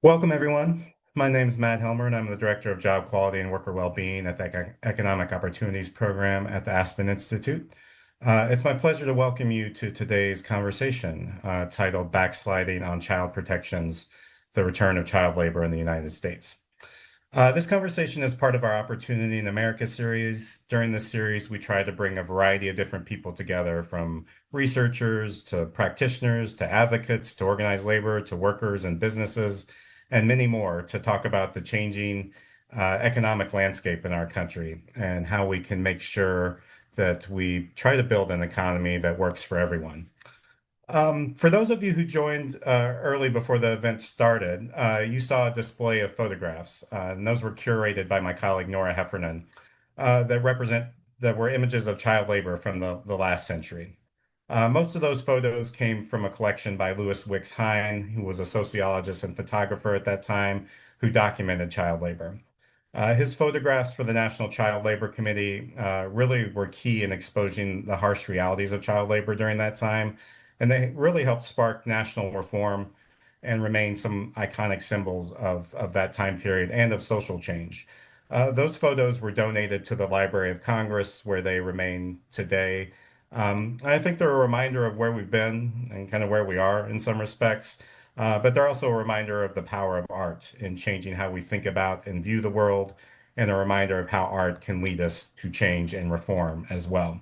Welcome, everyone. My name is Matt Helmer, and I'm the Director of Job Quality and Worker Wellbeing at the Economic Opportunities Program at the Aspen Institute. It's my pleasure to welcome you to today's conversation titled Backsliding on Child Protections, the Return of Child Labor in the United States. This conversation is part of our Opportunity in America series. During this series, we try to bring a variety of different people together, from researchers to practitioners to advocates to organized labor to workers and businesses and many more, to talk about the changing economic landscape in our country and how we can make sure that we try to build an economy that works for everyone. For those of you who joined early before the event started, you saw a display of photographs, and those were curated by my colleague Nora Heffernan, that were images of child labor from the last century. Most of those photos came from a collection by Louis Wicks Hine, who was a sociologist and photographer at that time, who documented child labor. His photographs for the National Child Labor Committee really were key in exposing the harsh realities of child labor during that time, and they really helped spark national reform and remain some iconic symbols of that time period and of social change. Those photos were donated to the Library of Congress, where they remain today. I think they're a reminder of where we've been and kind of where we are in some respects, but they're also a reminder of the power of art in changing how we think about and view the world, and a reminder of how art can lead us to change and reform as well.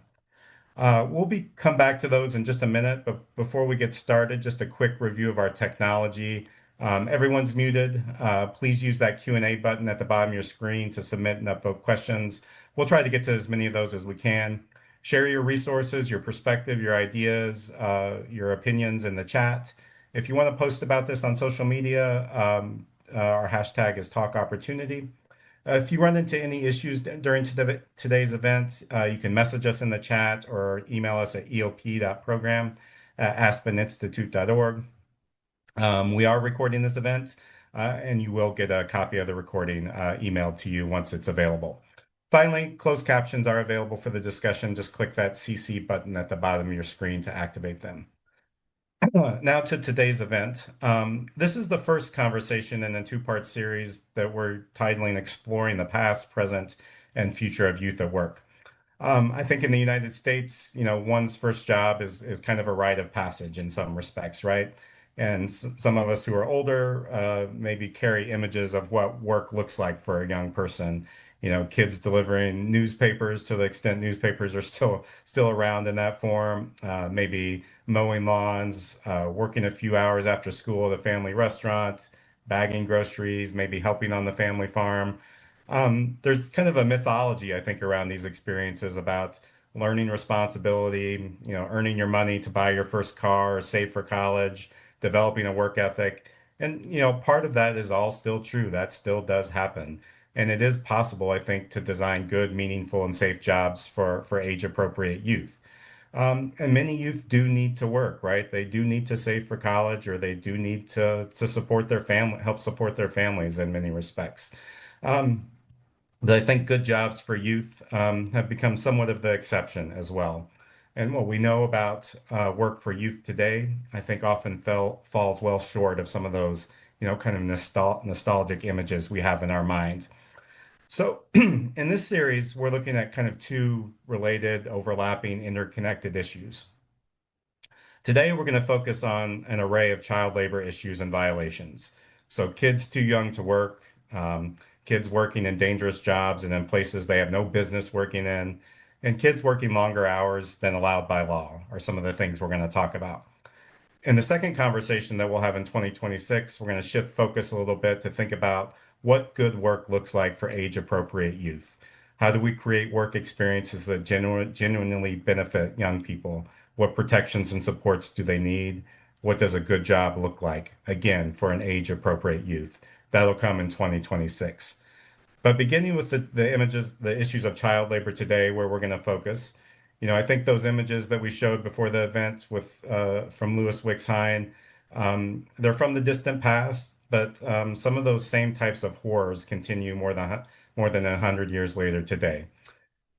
We'll come back to those in just a minute, but before we get started, just a quick review of our technology. Everyone's muted. Please use that Q&A button at the bottom of your screen to submit and upvote questions. We'll try to get to as many of those as we can. Share your resources, your perspective, your ideas, your opinions in the chat. If you want to post about this on social media, our hashtag is Talk Opportunity. If you run into any issues during today's event, you can message us in the chat or email us at eop.program@aspeninstitute.org. We are recording this event, and you will get a copy of the recording emailed to you once it's available. Finally, closed captions are available for the discussion. Just click that CC button at the bottom of your screen to activate them. Now to today's event. This is the first conversation in a two-part series that we're titling Exploring the Past, Present, and Future of Youth at Work. I think in the United States, one's first job is kind of a rite of passage in some respects, right? And some of us who are older maybe carry images of what work looks like for a young person. Kids delivering newspapers, to the extent newspapers are still around in that form. Maybe mowing lawns, working a few hours after school at a family restaurant, bagging groceries, maybe helping on the family farm. There's kind of a mythology, I think, around these experiences about learning responsibility, earning your money to buy your first car, save for college, developing a work ethic. And, part of that is all still true. That still does happen. And it is possible, I think, to design good, meaningful, and safe jobs for age-appropriate youth. And many youth do need to work, right? They do need to save for college, or they do need to support their family, help support their families in many respects. Um, but I think good jobs for youth have become somewhat of the exception as well. And what we know about work for youth today, I think often falls well short of some of those, kind of nostalgic images we have in our minds. So in this series, we're looking at kind of two related, overlapping, interconnected issues. Today, we're going to focus on an array of child labor issues and violations. So kids too young to work, kids working in dangerous jobs and in places they have no business working in, and kids working longer hours than allowed by law are some of the things we're going to talk about. In the second conversation that we'll have in 2026, we're going to shift focus a little bit to think about what good work looks like for age-appropriate youth. How do we create work experiences that genuinely benefit young people? What protections and supports do they need? What does a good job look like, again, for an age-appropriate youth? That'll come in 2026. But beginning with the issues of child labor today, where we're going to focus, I think those images that we showed before the event from Louis Wicks Hine, they're from the distant past, but some of those same types of horrors continue more than 100 years later today.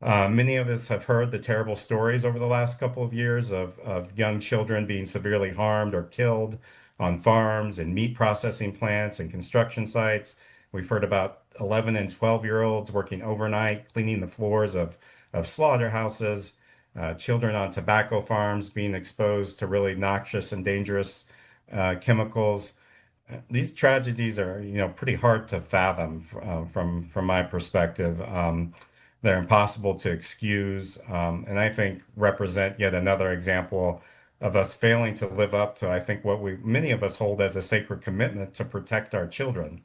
Many of us have heard the terrible stories over the last couple of years of young children being severely harmed or killed on farms and meat processing plants and construction sites. We've heard about 11 and 12-year-olds working overnight, cleaning the floors of slaughterhouses, children on tobacco farms being exposed to really noxious and dangerous chemicals. These tragedies are, pretty hard to fathom from my perspective. They're impossible to excuse, and I think represent yet another example of us failing to live up to, I think, what we many of us hold as a sacred commitment to protect our children.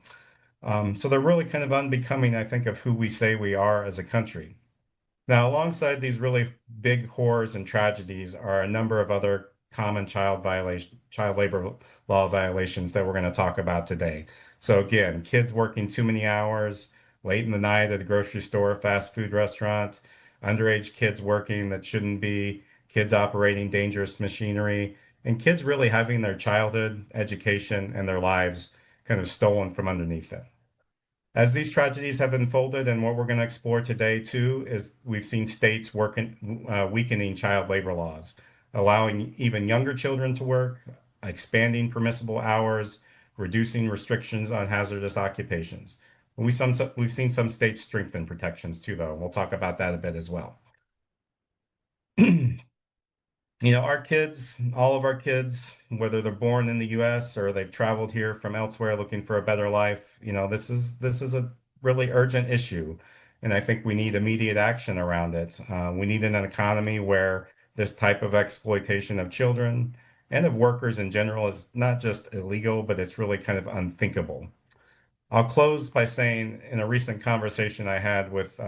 So they're really kind of unbecoming, I think, of who we say we are as a country. Now, alongside these really big horrors and tragedies are a number of other common child labor law violations that we're going to talk about today. So again, kids working too many hours, late in the night at a grocery store, fast food restaurant, underage kids working that shouldn't be, kids operating dangerous machinery, and kids really having their childhood, education, and their lives kind of stolen from underneath them. As these tragedies have unfolded, and what we're going to explore today too, is we've seen states weakening child labor laws, allowing even younger children to work, expanding permissible hours, reducing restrictions on hazardous occupations. We've seen some states strengthen protections too, though. We'll talk about that a bit as well. Our kids, all of our kids, whether they're born in the US or they've traveled here from elsewhere looking for a better life, this is a really urgent issue. And I think we need immediate action around it. We need an economy where this type of exploitation of children and of workers in general is not just illegal, but it's really kind of unthinkable. I'll close by saying in a recent conversation I had with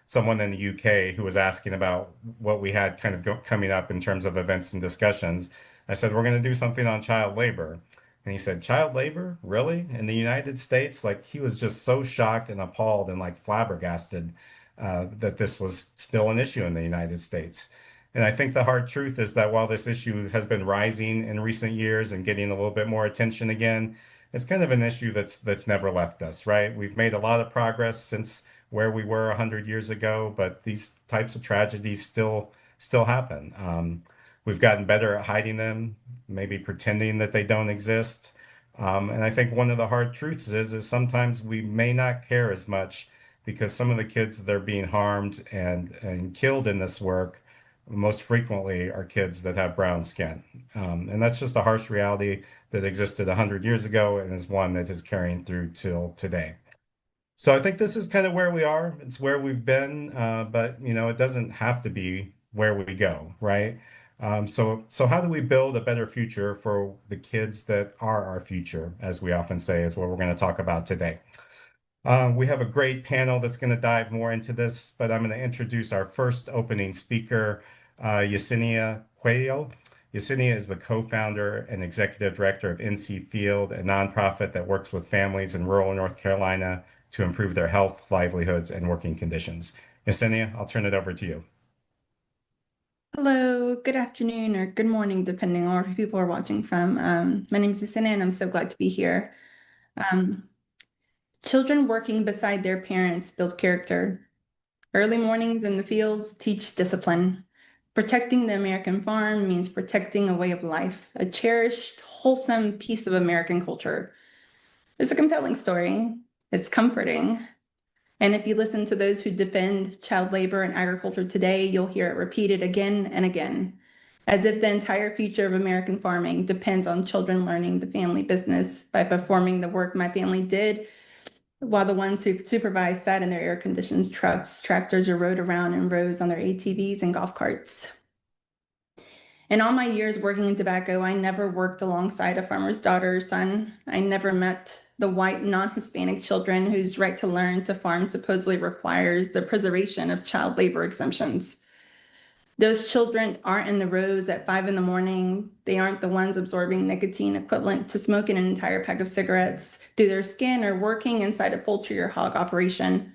someone in the UK who was asking about what we had kind of coming up in terms of events and discussions. I said, we're going to do something on child labor. And he said, child labor? Really? In the United States? Like he was just so shocked and appalled and like flabbergasted that this was still an issue in the United States. And I think the hard truth is that while this issue has been rising in recent years and getting a little bit more attention again, it's kind of an issue that's never left us, right? We've made a lot of progress since where we were 100 years ago, but these types of tragedies still happen. We've gotten better at hiding them, maybe pretending that they don't exist. And I think one of the hard truths is sometimes we may not care as much because some of the kids that are being harmed and killed in this work most frequently are kids that have brown skin. And that's just a harsh reality that existed 100 years ago and is one that is carrying through till today. So I think this is kind of where we are. It's where we've been, but it doesn't have to be where we go, right? So how do we build a better future for the kids that are our future, as we often say, is what we're going to talk about today. We have a great panel that's going to dive more into this, but I'm going to introduce our first opening speaker, Yesenia Cuello. Yesenia is the co-founder and executive director of NC Field, a nonprofit that works with families in rural North Carolina to improve their health, livelihoods, and working conditions. Yesenia, I'll turn it over to you. Hello, good afternoon or good morning, depending on where people are watching from. My name is Yesenia, and I'm so glad to be here. Children working beside their parents build character. Early mornings in the fields teach discipline. Protecting the American farm means protecting a way of life, a cherished, wholesome piece of American culture. It's a compelling story. It's comforting. And if you listen to those who defend child labor and agriculture today, you'll hear it repeated again and again, as if the entire future of American farming depends on children learning the family business by performing the work my family did, while the ones who supervised sat in their air-conditioned trucks, tractors, or rode around in rows on their ATVs and golf carts. In all my years working in tobacco, I never worked alongside a farmer's daughter or son. I never met the white non-Hispanic children whose right to learn to farm supposedly requires the preservation of child labor exemptions. Those children aren't in the rows at 5 in the morning. They aren't the ones absorbing nicotine equivalent to smoking an entire pack of cigarettes through their skin or working inside a poultry or hog operation.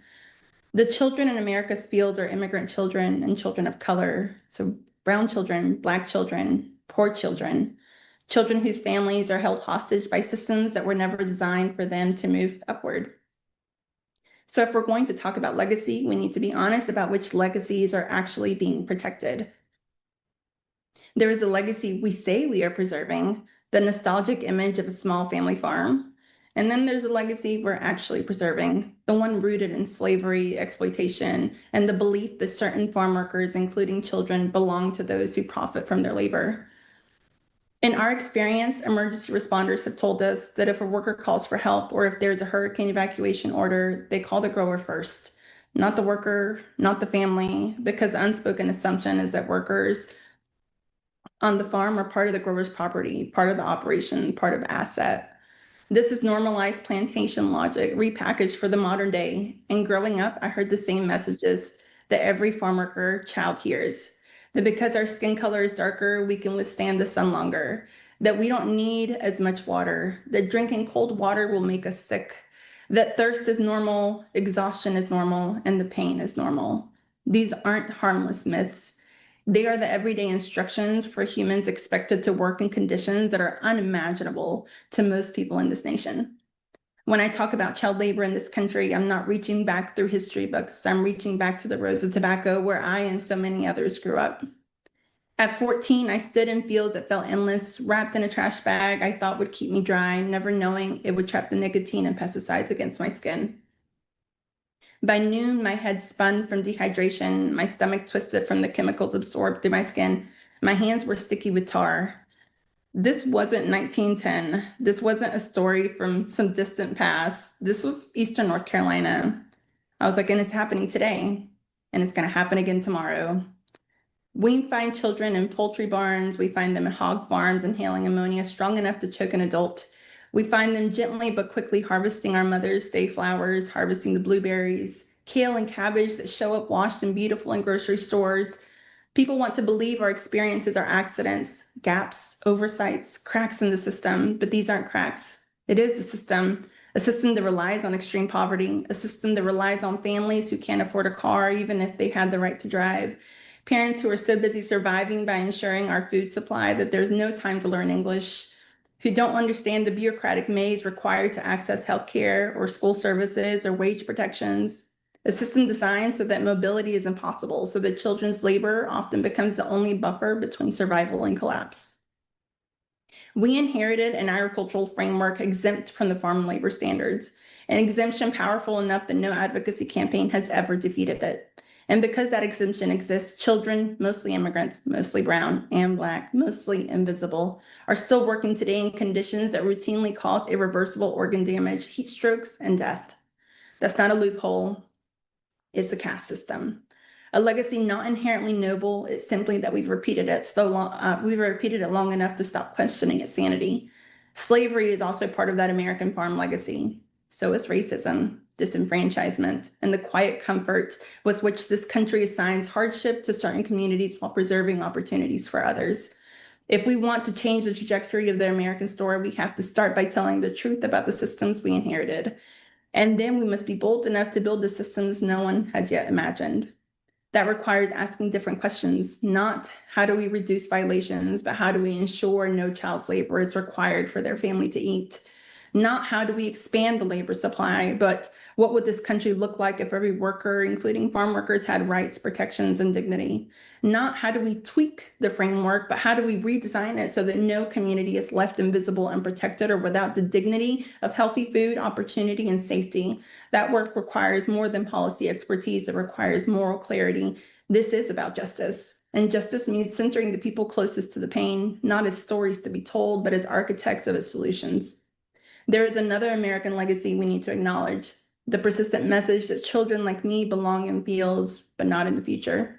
The children in America's fields are immigrant children and children of color. So brown children, Black children, poor children, children whose families are held hostage by systems that were never designed for them to move upward. So if we're going to talk about legacy, we need to be honest about which legacies are actually being protected. There is a legacy we say we are preserving, the nostalgic image of a small family farm. And then there's a legacy we're actually preserving, the one rooted in slavery, exploitation, and the belief that certain farm workers, including children, belong to those who profit from their labor. In our experience, emergency responders have told us that if a worker calls for help or if there's a hurricane evacuation order, they call the grower first, not the worker, not the family, because the unspoken assumption is that workers on the farm are part of the grower's property, part of the operation, part of the asset. This is normalized plantation logic repackaged for the modern day. And growing up, I heard the same messages that every farm worker child hears. That because our skin color is darker, we can withstand the sun longer. That we don't need as much water. That drinking cold water will make us sick. That thirst is normal, exhaustion is normal, and the pain is normal. These aren't harmless myths. They are the everyday instructions for humans expected to work in conditions that are unimaginable to most people in this nation. When I talk about child labor in this country, I'm not reaching back through history books. I'm reaching back to the rows of tobacco where I and so many others grew up. At 14, I stood in fields that felt endless, wrapped in a trash bag I thought would keep me dry, never knowing it would trap the nicotine and pesticides against my skin. By noon, my head spun from dehydration, my stomach twisted from the chemicals absorbed through my skin. My hands were sticky with tar. This wasn't 1910. This wasn't a story from some distant past. This was Eastern North Carolina. I was like, and it's happening today, and it's going to happen again tomorrow. We find children in poultry barns. We find them in hog farms inhaling ammonia strong enough to choke an adult. We find them gently but quickly harvesting our mother's day flowers, harvesting the blueberries, kale and cabbage that show up washed and beautiful in grocery stores. People want to believe our experiences are accidents, gaps, oversights, cracks in the system, but these aren't cracks. It is the system, a system that relies on extreme poverty, a system that relies on families who can't afford a car even if they had the right to drive, parents who are so busy surviving by ensuring our food supply that there's no time to learn English, who don't understand the bureaucratic maze required to access healthcare or school services or wage protections. A system designed so that mobility is impossible, so that children's labor often becomes the only buffer between survival and collapse. We inherited an agricultural framework exempt from the farm labor standards, an exemption powerful enough that no advocacy campaign has ever defeated it. And because that exemption exists, children, mostly immigrants, mostly brown and Black, mostly invisible, are still working today in conditions that routinely cause irreversible organ damage, heat strokes, and death. That's not a loophole. It's a caste system. A legacy not inherently noble, it's simply that we've repeated it long enough to stop questioning its sanity. Slavery is also part of that American farm legacy. So is racism, disenfranchisement, and the quiet comfort with which this country assigns hardship to certain communities while preserving opportunities for others. If we want to change the trajectory of the American story, we have to start by telling the truth about the systems we inherited. And then we must be bold enough to build the systems no one has yet imagined. That requires asking different questions, not how do we reduce violations, but how do we ensure no child labor is required for their family to eat? Not how do we expand the labor supply, but what would this country look like if every worker, including farm workers, had rights, protections, and dignity? Not how do we tweak the framework, but how do we redesign it so that no community is left invisible, unprotected, or without the dignity of healthy food, opportunity, and safety? That work requires more than policy expertise. It requires moral clarity. This is about justice. And justice means centering the people closest to the pain, not as stories to be told, but as architects of its solutions. There is another American legacy we need to acknowledge, the persistent message that children like me belong in fields, but not in the future.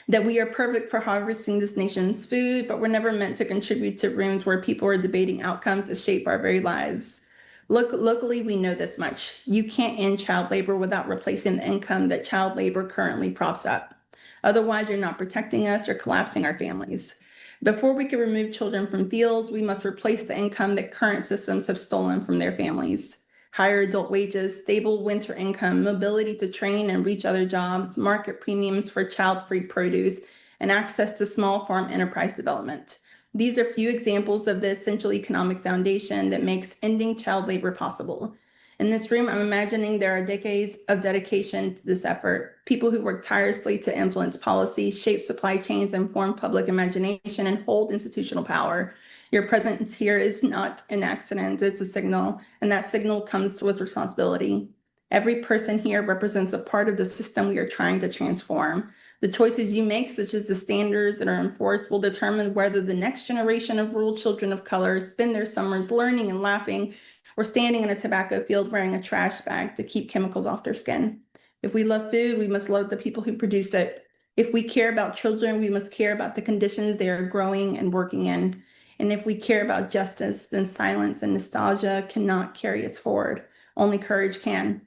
That we are perfect for harvesting this nation's food, but we're never meant to contribute to rooms where people are debating outcomes that shape our very lives. Locally, we know this much. You can't end child labor without replacing the income that child labor currently props up. Otherwise, you're not protecting us or collapsing our families. Before we can remove children from fields, we must replace the income that current systems have stolen from their families. Higher adult wages, stable winter income, mobility to train and reach other jobs, market premiums for child-free produce, and access to small farm enterprise development. These are few examples of the essential economic foundation that makes ending child labor possible. In this room, I'm imagining there are decades of dedication to this effort, people who work tirelessly to influence policy, shape supply chains, and form public imagination, and hold institutional power. Your presence here is not an accident, it's a signal, and that signal comes with responsibility. Every person here represents a part of the system we are trying to transform. The choices you make, such as the standards that are enforced, will determine whether the next generation of rural children of color spend their summers learning and laughing or standing in a tobacco field wearing a trash bag to keep chemicals off their skin. If we love food, we must love the people who produce it. If we care about children, we must care about the conditions they are growing and working in. And if we care about justice, then silence and nostalgia cannot carry us forward. Only courage can.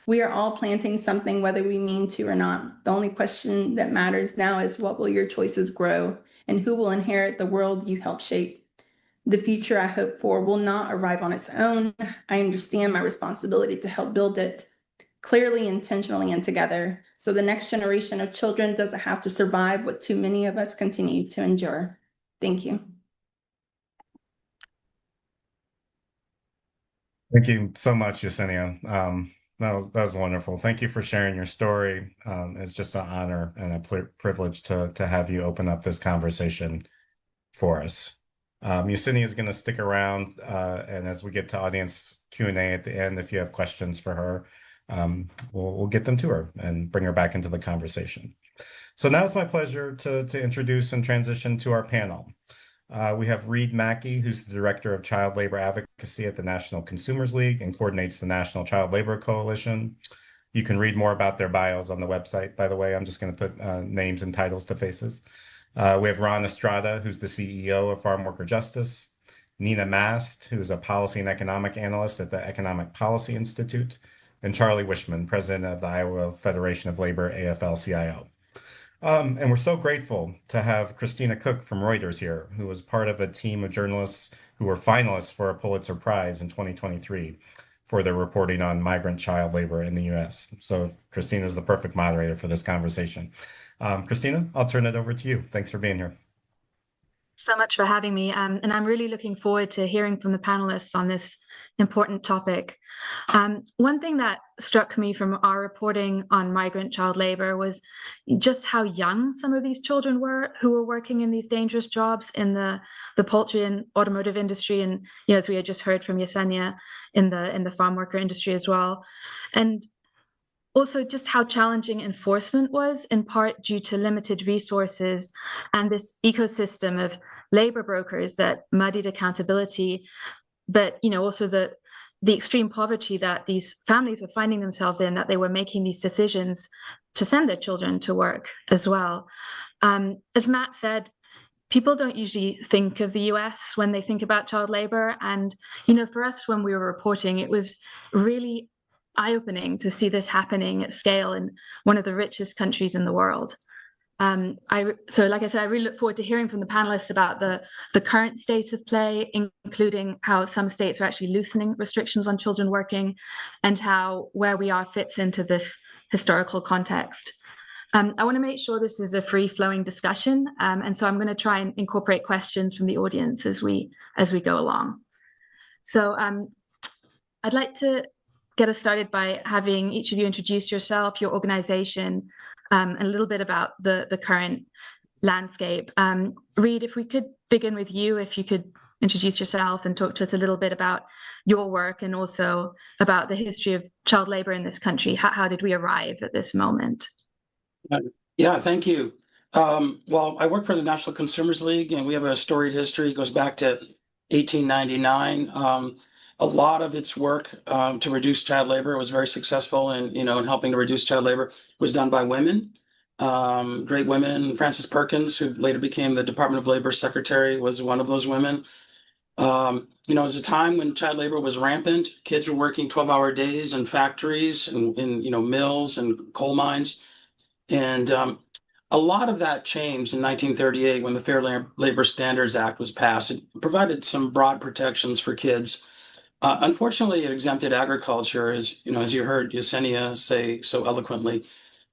We are all planting something, whether we mean to or not. The only question that matters now is, what will your choices grow, and who will inherit the world you help shape? The future I hope for will not arrive on its own. I understand my responsibility to help build it clearly, intentionally, and together, so the next generation of children doesn't have to survive what too many of us continue to endure. Thank you. Thank you so much, Yesenia. That was wonderful. Thank you for sharing your story. It's just an honor and a privilege to have you open up this conversation for us. Yesenia is going to stick around, and as we get to audience Q&A at the end, if you have questions for her, we'll get them to her and bring her back into the conversation. So now it's my pleasure to introduce and transition to our panel. We have Reed Mackey, who's the Director of Child Labor Advocacy at the National Consumers League and coordinates the National Child Labor Coalition. You can read more about their bios on the website, by the way. I'm just going to put names and titles to faces. We have Ron Estrada, who's the CEO of Farm Worker Justice. Nina Mast, who's a policy and economic analyst at the Economic Policy Institute. And Charlie Wishman, president of the Iowa Federation of Labor, AFL-CIO. And we're so grateful to have Christina Cook from Reuters here, who was part of a team of journalists who were finalists for a Pulitzer Prize in 2023 for their reporting on migrant child labor in the U.S. So Christina is the perfect moderator for this conversation. Christina, I'll turn it over to you. Thanks for being here. So much for having me. And I'm really looking forward to hearing from the panelists on this important topic. One thing that struck me from our reporting on migrant child labor was just how young some of these children were who were working in these dangerous jobs in the poultry and automotive industry. And as we had just heard from Yesenia, in the farm worker industry as well. And also just how challenging enforcement was, in part due to limited resources and this ecosystem of labor brokers that muddied accountability, but also the extreme poverty that these families were finding themselves in, that they were making these decisions to send their children to work as well. As Matt said, people don't usually think of the US when they think about child labor. And, for us, when we were reporting, it was really eye-opening to see this happening at scale in one of the richest countries in the world. So like I said, I really look forward to hearing from the panelists about the current state of play, including how some states are actually loosening restrictions on children working, and how where we are fits into this historical context. I want to make sure this is a free-flowing discussion, and so I'm going to try and incorporate questions from the audience as we go along. So I'd like to get us started by having each of you introduce yourself, your organization, and a little bit about the current landscape. Reed, if we could begin with you, if you could introduce yourself and talk to us a little bit about your work and also about the history of child labor in this country. How did we arrive at this moment? Yeah, thank you. Well, I work for the National Consumers League, and we have a storied history. It goes back to 1899. A lot of its work to reduce child labor was very successful, and in helping to reduce child labor was done by women, great women. Frances Perkins, who later became the Department of Labor Secretary, was one of those women. It was a time when child labor was rampant. Kids were working 12-hour days in factories and in mills and coal mines, and a lot of that changed in 1938 when the Fair Labor Standards Act was passed. It provided some broad protections for kids. Unfortunately, it exempted agriculture, as you heard Yesenia say so eloquently.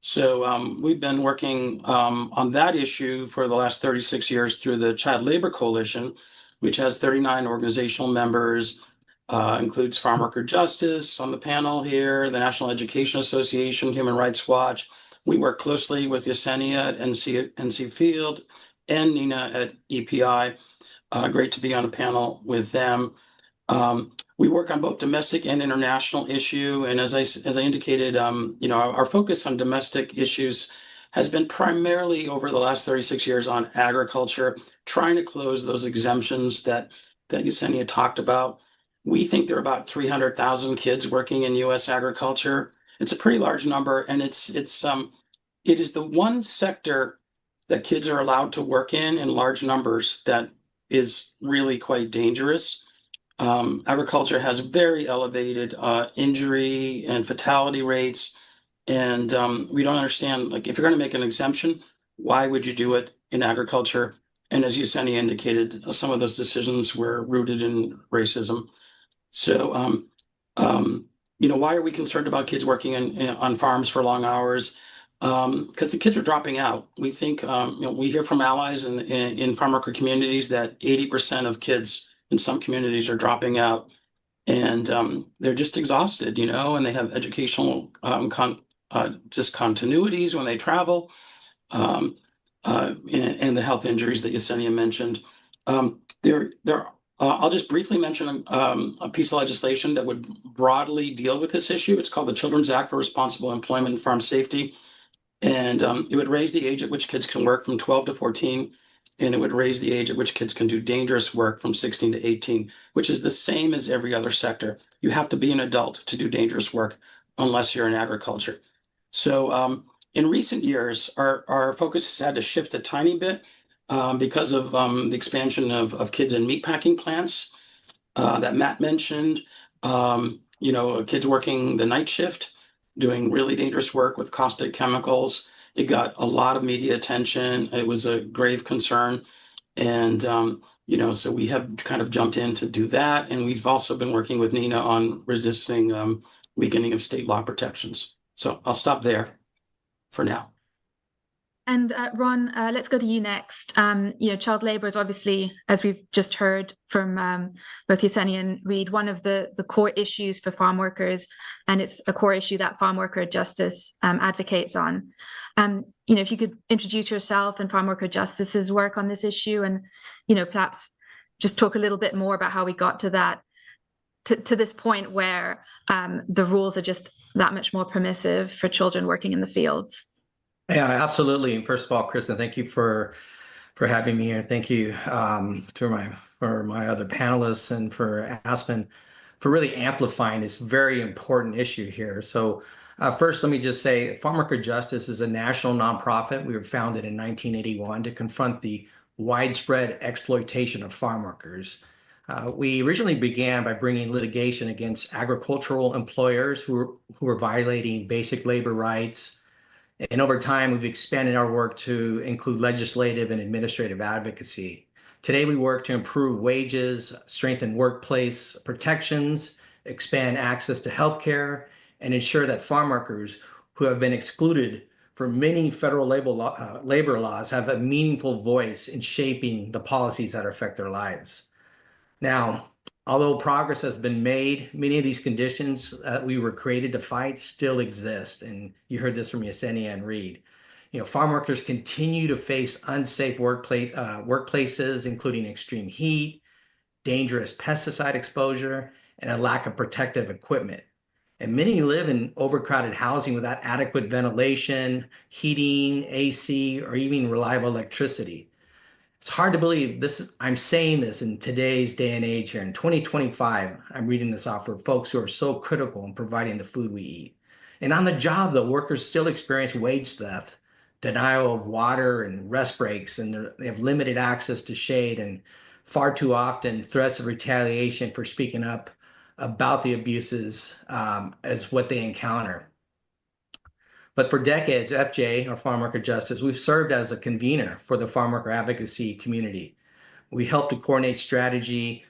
So we've been working on that issue for the last 36 years through the Child Labor Coalition, which has 39 organizational members, includes Farm Worker Justice on the panel here, the National Education Association, Human Rights Watch. We work closely with Yesenia at NC Field and Nina at EPI. Great to be on a panel with them. We work on both domestic and international issue, and as I indicated, our focus on domestic issues has been primarily over the last 36 years on agriculture, trying to close those exemptions that Yesenia talked about. We think there are about 300,000 kids working in U.S. agriculture. It's a pretty large number, and it is the one sector that kids are allowed to work in large numbers that is really quite dangerous. Agriculture has very elevated injury and fatality rates, and we don't understand, like, if you're going to make an exemption, why would you do it in agriculture? And as Yesenia indicated, some of those decisions were rooted in racism. So, why are we concerned about kids working on farms for long hours? Because the kids are dropping out. We think, we hear from allies in farm worker communities that 80% of kids in some communities are dropping out, and they're just exhausted, and they have educational discontinuities when they travel, and the health injuries that Yesenia mentioned. I'll just briefly mention a piece of legislation that would broadly deal with this issue. It's called the Children's Act for Responsible Employment and Farm Safety. And it would raise the age at which kids can work from 12 to 14, and it would raise the age at which kids can do dangerous work from 16 to 18, which is the same as every other sector. You have to be an adult to do dangerous work unless you're in agriculture. So in recent years, our focus has had to shift a tiny bit because of the expansion of kids in meatpacking plants that Matt mentioned. Kids working the night shift, doing really dangerous work with caustic chemicals. It got a lot of media attention. It was a grave concern. And, so we have kind of jumped in to do that. And we've also been working with Nina on resisting weakening of state law protections. So I'll stop there for now. And Ron, let's go to you next. Child labor is obviously, as we've just heard from both Yesenia and Reed, one of the core issues for farm workers, and it's a core issue that farm worker justice advocates on. If you could introduce yourself and Farm Worker Justice's work on this issue, and perhaps just talk a little bit more about how we got to that, to this point where the rules are just that much more permissive for children working in the fields. Yeah, absolutely. First of all, Kristen, thank you for having me here. Thank you for my other panelists and for Aspen for really amplifying this very important issue here. So first, let me just say Farm Worker Justice is a national nonprofit. We were founded in 1981 to confront the widespread exploitation of farm workers. We originally began by bringing litigation against agricultural employers who were violating basic labor rights. And over time, we've expanded our work to include legislative and administrative advocacy. Today, we work to improve wages, strengthen workplace protections, expand access to healthcare, and ensure that farm workers who have been excluded from many federal labor laws have a meaningful voice in shaping the policies that affect their lives. Now, although progress has been made, many of these conditions that we were created to fight still exist. And you heard this from Yesenia and Reed. Farm workers continue to face unsafe workplaces, including extreme heat, dangerous pesticide exposure, and a lack of protective equipment. And many live in overcrowded housing without adequate ventilation, heating, AC, or even reliable electricity. It's hard to believe I'm saying this in today's day and age here in 2025. I'm reading this off for folks who are so critical in providing the food we eat. And on the job, the workers still experience wage theft, denial of water and rest breaks, and they have limited access to shade, and far too often threats of retaliation for speaking up about the abuses as what they encounter. But for decades, FJ, or Farm Worker Justice, we've served as a convener for the farm worker advocacy community. We help to coordinate strategy.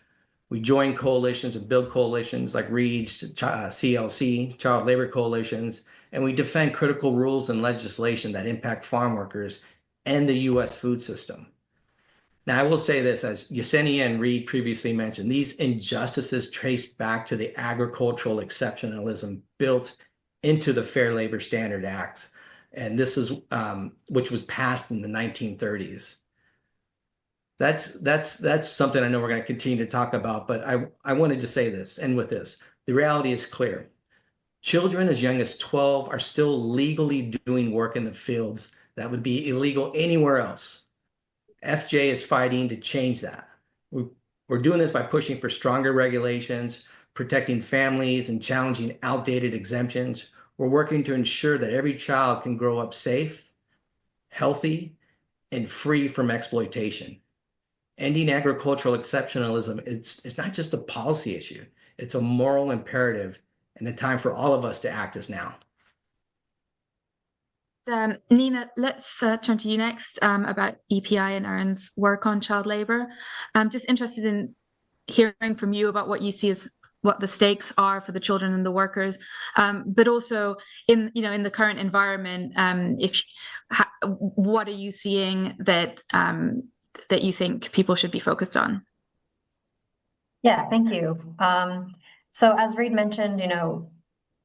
We join coalitions and build coalitions like READ's, CLC, Child Labor Coalitions, and we defend critical rules and legislation that impact farm workers and the U.S. food system. Now, I will say this, as Yesenia and Reed previously mentioned, these injustices trace back to the agricultural exceptionalism built into the Fair Labor Standard Act, and this is which was passed in the 1930s. That's something I know we're going to continue to talk about, but I wanted to say this, and with this, the reality is clear. Children as young as 12 are still legally doing work in the fields that would be illegal anywhere else. FJ is fighting to change that. We're doing this by pushing for stronger regulations, protecting families, and challenging outdated exemptions. We're working to ensure that every child can grow up safe, healthy, and free from exploitation. Ending agricultural exceptionalism, it's not just a policy issue, it's a moral imperative, and the time for all of us to act is now. Nina, let's turn to you next about EPI and EARN's work on child labor. I'm just interested in hearing from you about what you see as what the stakes are for the children and the workers, but also in the current environment, what are you seeing that that you think people should be focused on? Yeah, thank you. So as Reed mentioned,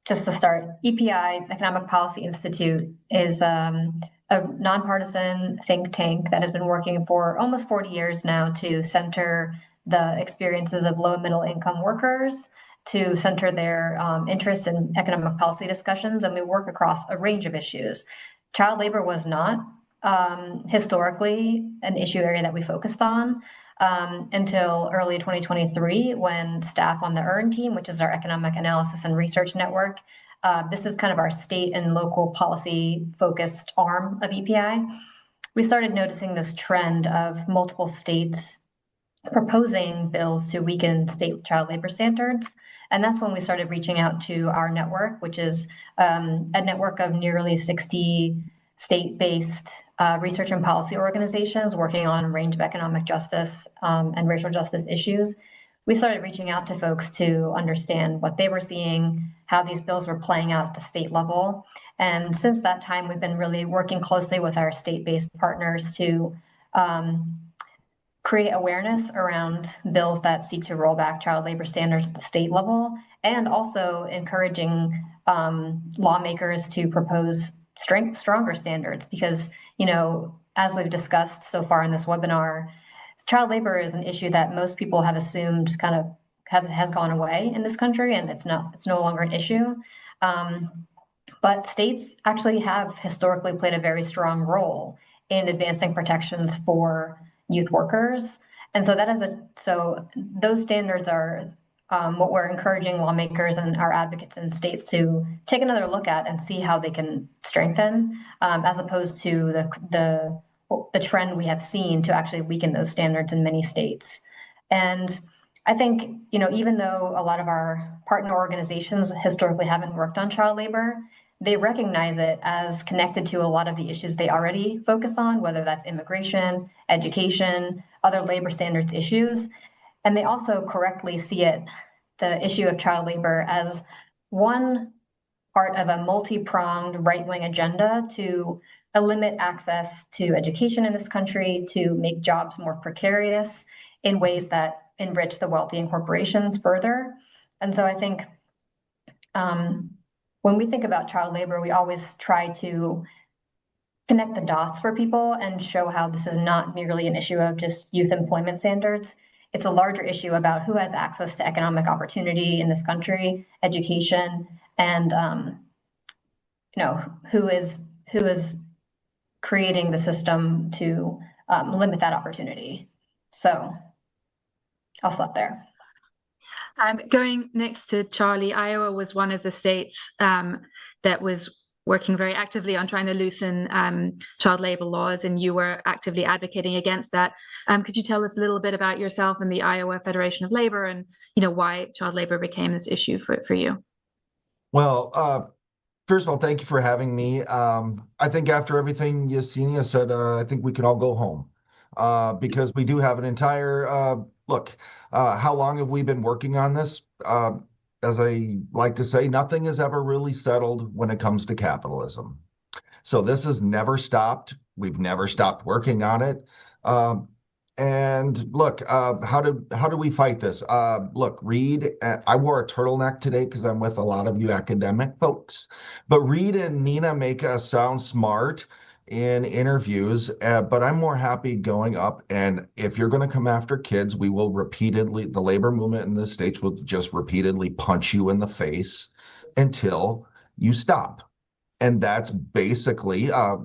just to start, EPI, Economic Policy Institute, is a nonpartisan think tank that has been working for almost 40 years now to center the experiences of low and middle income workers, to center their interests in economic policy discussions, and we work across a range of issues. Child labor was not historically an issue area that we focused on until early 2023, when staff on the EARN team, which is our economic analysis and research network, this is kind of our state and local policy focused arm of EPI. We started noticing this trend of multiple states proposing bills to weaken state child labor standards. And that's when we started reaching out to our network, which is a network of nearly 60 state-based research and policy organizations working on a range of economic justice and racial justice issues. We started reaching out to folks to understand what they were seeing, how these bills were playing out at the state level. And since that time, we've been really working closely with our state-based partners to create awareness around bills that seek to roll back child labor standards at the state level, and also encouraging lawmakers to propose stronger standards, because, as we've discussed so far in this webinar, child labor is an issue that most people have assumed has gone away in this country, and it's no longer an issue. But states actually have historically played a very strong role in advancing protections for youth workers. And so those standards are what we're encouraging lawmakers and our advocates in states to take another look at and see how they can strengthen, as opposed to the trend we have seen to actually weaken those standards in many states. And I think, even though a lot of our partner organizations historically haven't worked on child labor, they recognize it as connected to a lot of the issues they already focus on, whether that's immigration, education, other labor standards issues. And they also correctly see the issue of child labor, as one part of a multi-pronged right-wing agenda to limit access to education in this country, to make jobs more precarious in ways that enrich the wealthy and corporations further. And so I think when we think about child labor, we always try to connect the dots for people and show how this is not merely an issue of just youth employment standards. It's a larger issue about who has access to economic opportunity in this country, education, and who is creating the system to limit that opportunity. So I'll stop there. Going next to Charlie, Iowa was one of the states that was working very actively on trying to loosen child labor laws, and you were actively advocating against that. Could you tell us a little bit about yourself and the Iowa Federation of Labor, and why child labor became this issue for you? Well, first of all, thank you for having me. I think after everything Yesenia said, I think we can all go home because we do have an entire look. How long have we been working on this? As I like to say, nothing is ever really settled when it comes to capitalism. So this has never stopped. We've never stopped working on it. And look, how do we fight this? Look, Reed, I wore a turtleneck today because I'm with a lot of you academic folks, but Reed and Nina make us sound smart in interviews, but I'm more happy going up. And if you're going to come after kids, we will repeatedly, the labor movement in the States will just repeatedly punch you in the face until you stop. And that's basically, I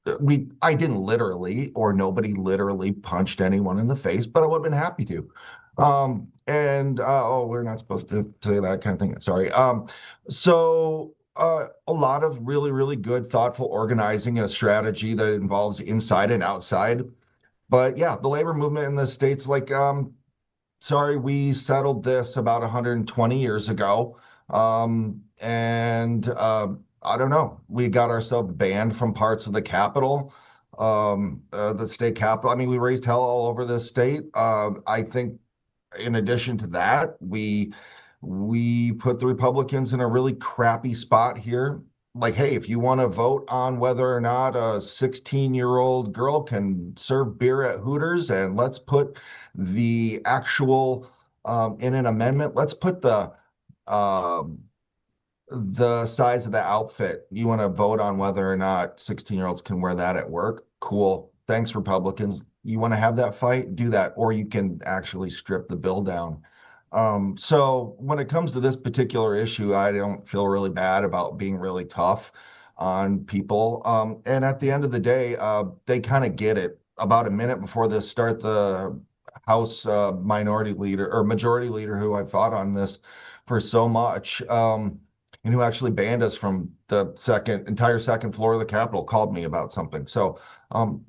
didn't literally, or nobody literally punched anyone in the face, but I would have been happy to. Oh, we're not supposed to say that kind of thing. Sorry. A lot of really, really good, thoughtful organizing and a strategy that involves inside and outside. But yeah, the labor movement in the States, like, sorry, we settled this about 120 years ago. I don't know, we got ourselves banned from parts of the Capitol, the state capitol. I mean, we raised hell all over the state. I think in addition to that, we put the Republicans in a really crappy spot here. Like, hey, if you want to vote on whether or not a 16-year-old girl can serve beer at Hooters, and let's put the actual in an amendment, let's put the size of the outfit. You want to vote on whether or not 16-year-olds can wear that at work? Cool. Thanks, Republicans. You want to have that fight? Do that. Or you can actually strip the bill down. So when it comes to this particular issue, I don't feel really bad about being really tough on people. And at the end of the day, they kind of get it. About a minute before this start, the House minority leader or majority leader, who I fought on this for so much, and who actually banned us from the entire second floor of the Capitol, called me about something. So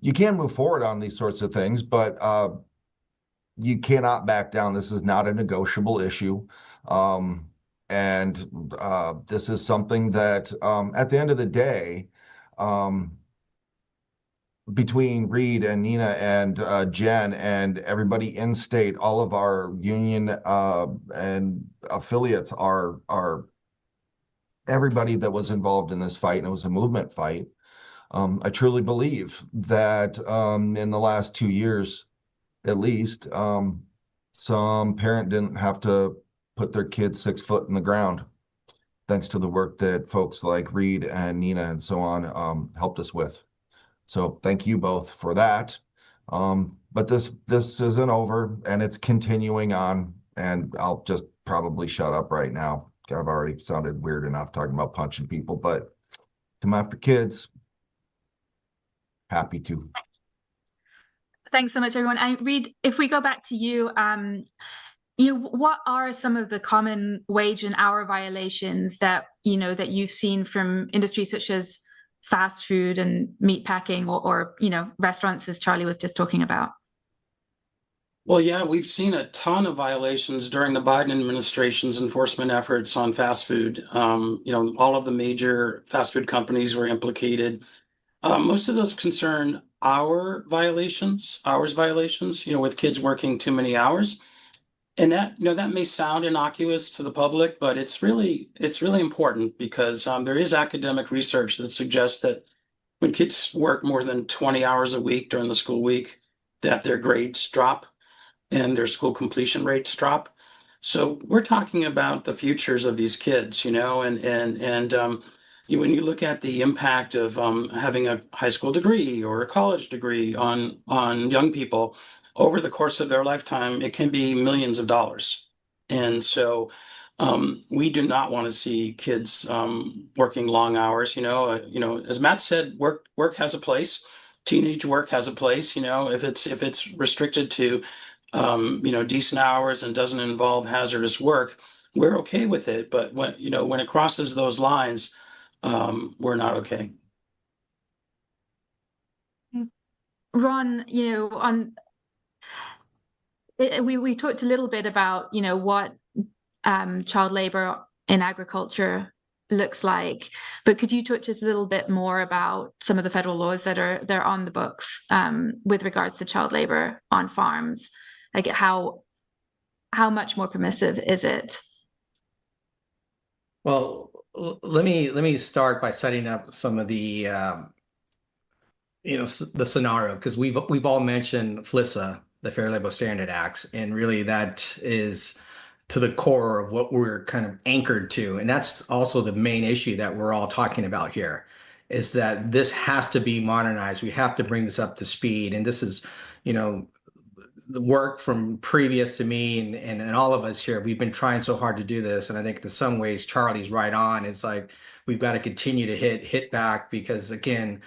you can move forward on these sorts of things, but you cannot back down. This is not a negotiable issue. This is something that at the end of the day, between Reed and Nina and Jen and everybody in state, all of our union and affiliates are everybody that was involved in this fight, and it was a movement fight. I truly believe that in the last 2 years, at least, some parent didn't have to put their kid 6 foot in the ground, thanks to the work that folks like Reed and Nina and so on helped us with. So thank you both for that. But this isn't over, and it's continuing on, and I'll just probably shut up right now. I've already sounded weird enough talking about punching people, but come after kids, happy to. Thanks so much, everyone. And Reed, if we go back to you, what are some of the common wage and hour violations that you've seen from industries such as fast food and meatpacking, or restaurants, as Charlie was just talking about? Well, yeah, we've seen a ton of violations during the Biden administration's enforcement efforts on fast food. All of the major fast food companies were implicated. Most of those concern hours violations, with kids working too many hours. And that may sound innocuous to the public, but it's really important, because there is academic research that suggests that when kids work more than 20 hours a week during the school week, that their grades drop and their school completion rates drop. So we're talking about the futures of these kids, when you look at the impact of having a high school degree or a college degree on young people over the course of their lifetime, it can be millions of dollars. And so we do not want to see kids working long hours. As Matt said, work has a place. Teenage work has a place. If it's restricted to decent hours and doesn't involve hazardous work, we're okay with it. But when it crosses those lines, we're not okay. Ron, we talked a little bit about what child labor in agriculture looks like, but could you talk to us a little bit more about some of the federal laws that are on the books with regards to child labor on farms? Like, how much more permissive is it? Well, let me start by setting up some of the the scenario, because we've all mentioned FLISA, the Fair Labor Standard Acts, and really that is to the core of what we're kind of anchored to, and that's also the main issue that we're all talking about here, is that this has to be modernized. We have to bring this up to speed. And this is, you know, the work from previous to me and all of us here, we've been trying so hard to do this. And I think in some ways, Charlie's right on. It's like, we've got to continue to hit back because again,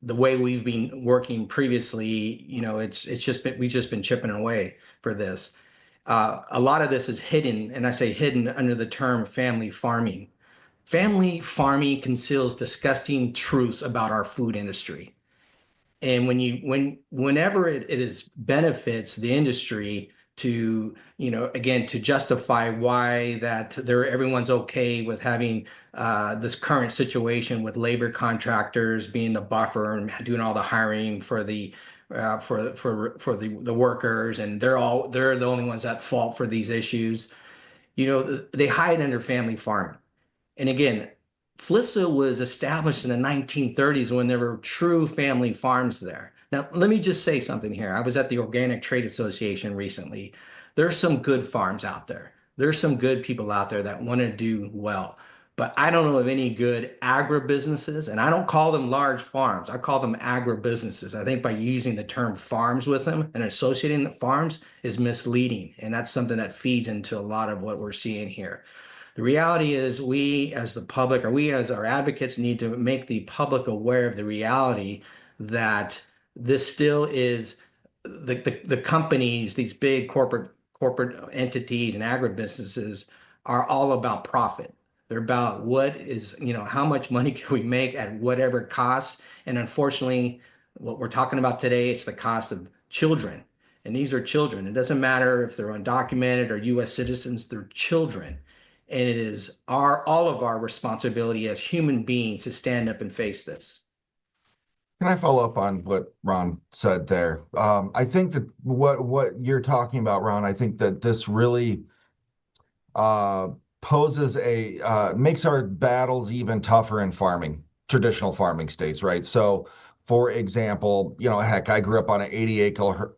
the way we've been working previously, you know, we've just been chipping away for this. A lot of this is hidden, and I say hidden under the term family farming. Family farming conceals disgusting truths about our food industry. And whenever it is benefits the industry to, you know, again, to justify why that everyone's okay with having this current situation with labor contractors being the buffer and doing all the hiring for the the workers, and they're the only ones at fault for these issues. You know, they hide under family farming. And again, Flissa was established in the 1930s when there were true family farms there. Now, let me just say something here. I was at the Organic Trade Association recently. There's some good farms out there. There's some good people out there that want to do well. But I don't know of any good agribusinesses, and I don't call them large farms. I call them agribusinesses. I think by using the term farms with them and associating the farms is misleading. And that's something that feeds into a lot of what we're seeing here. The reality is we as the public, or we as our advocates, need to make the public aware of the reality that this still is the companies, these big corporate entities and agribusinesses are all about profit. They're about what is, you know, how much money can we make at whatever cost. And unfortunately, what we're talking about today, it's the cost of children. And these are children. It doesn't matter if they're undocumented or US citizens, they're children. And it is all of our responsibility as human beings to stand up and face this. Can I follow up on what Ron said there? I think that what you're talking about, Ron, I think that this really poses makes our battles even tougher in traditional farming states, right? So, for example, you know, heck, I grew up on an 80-acre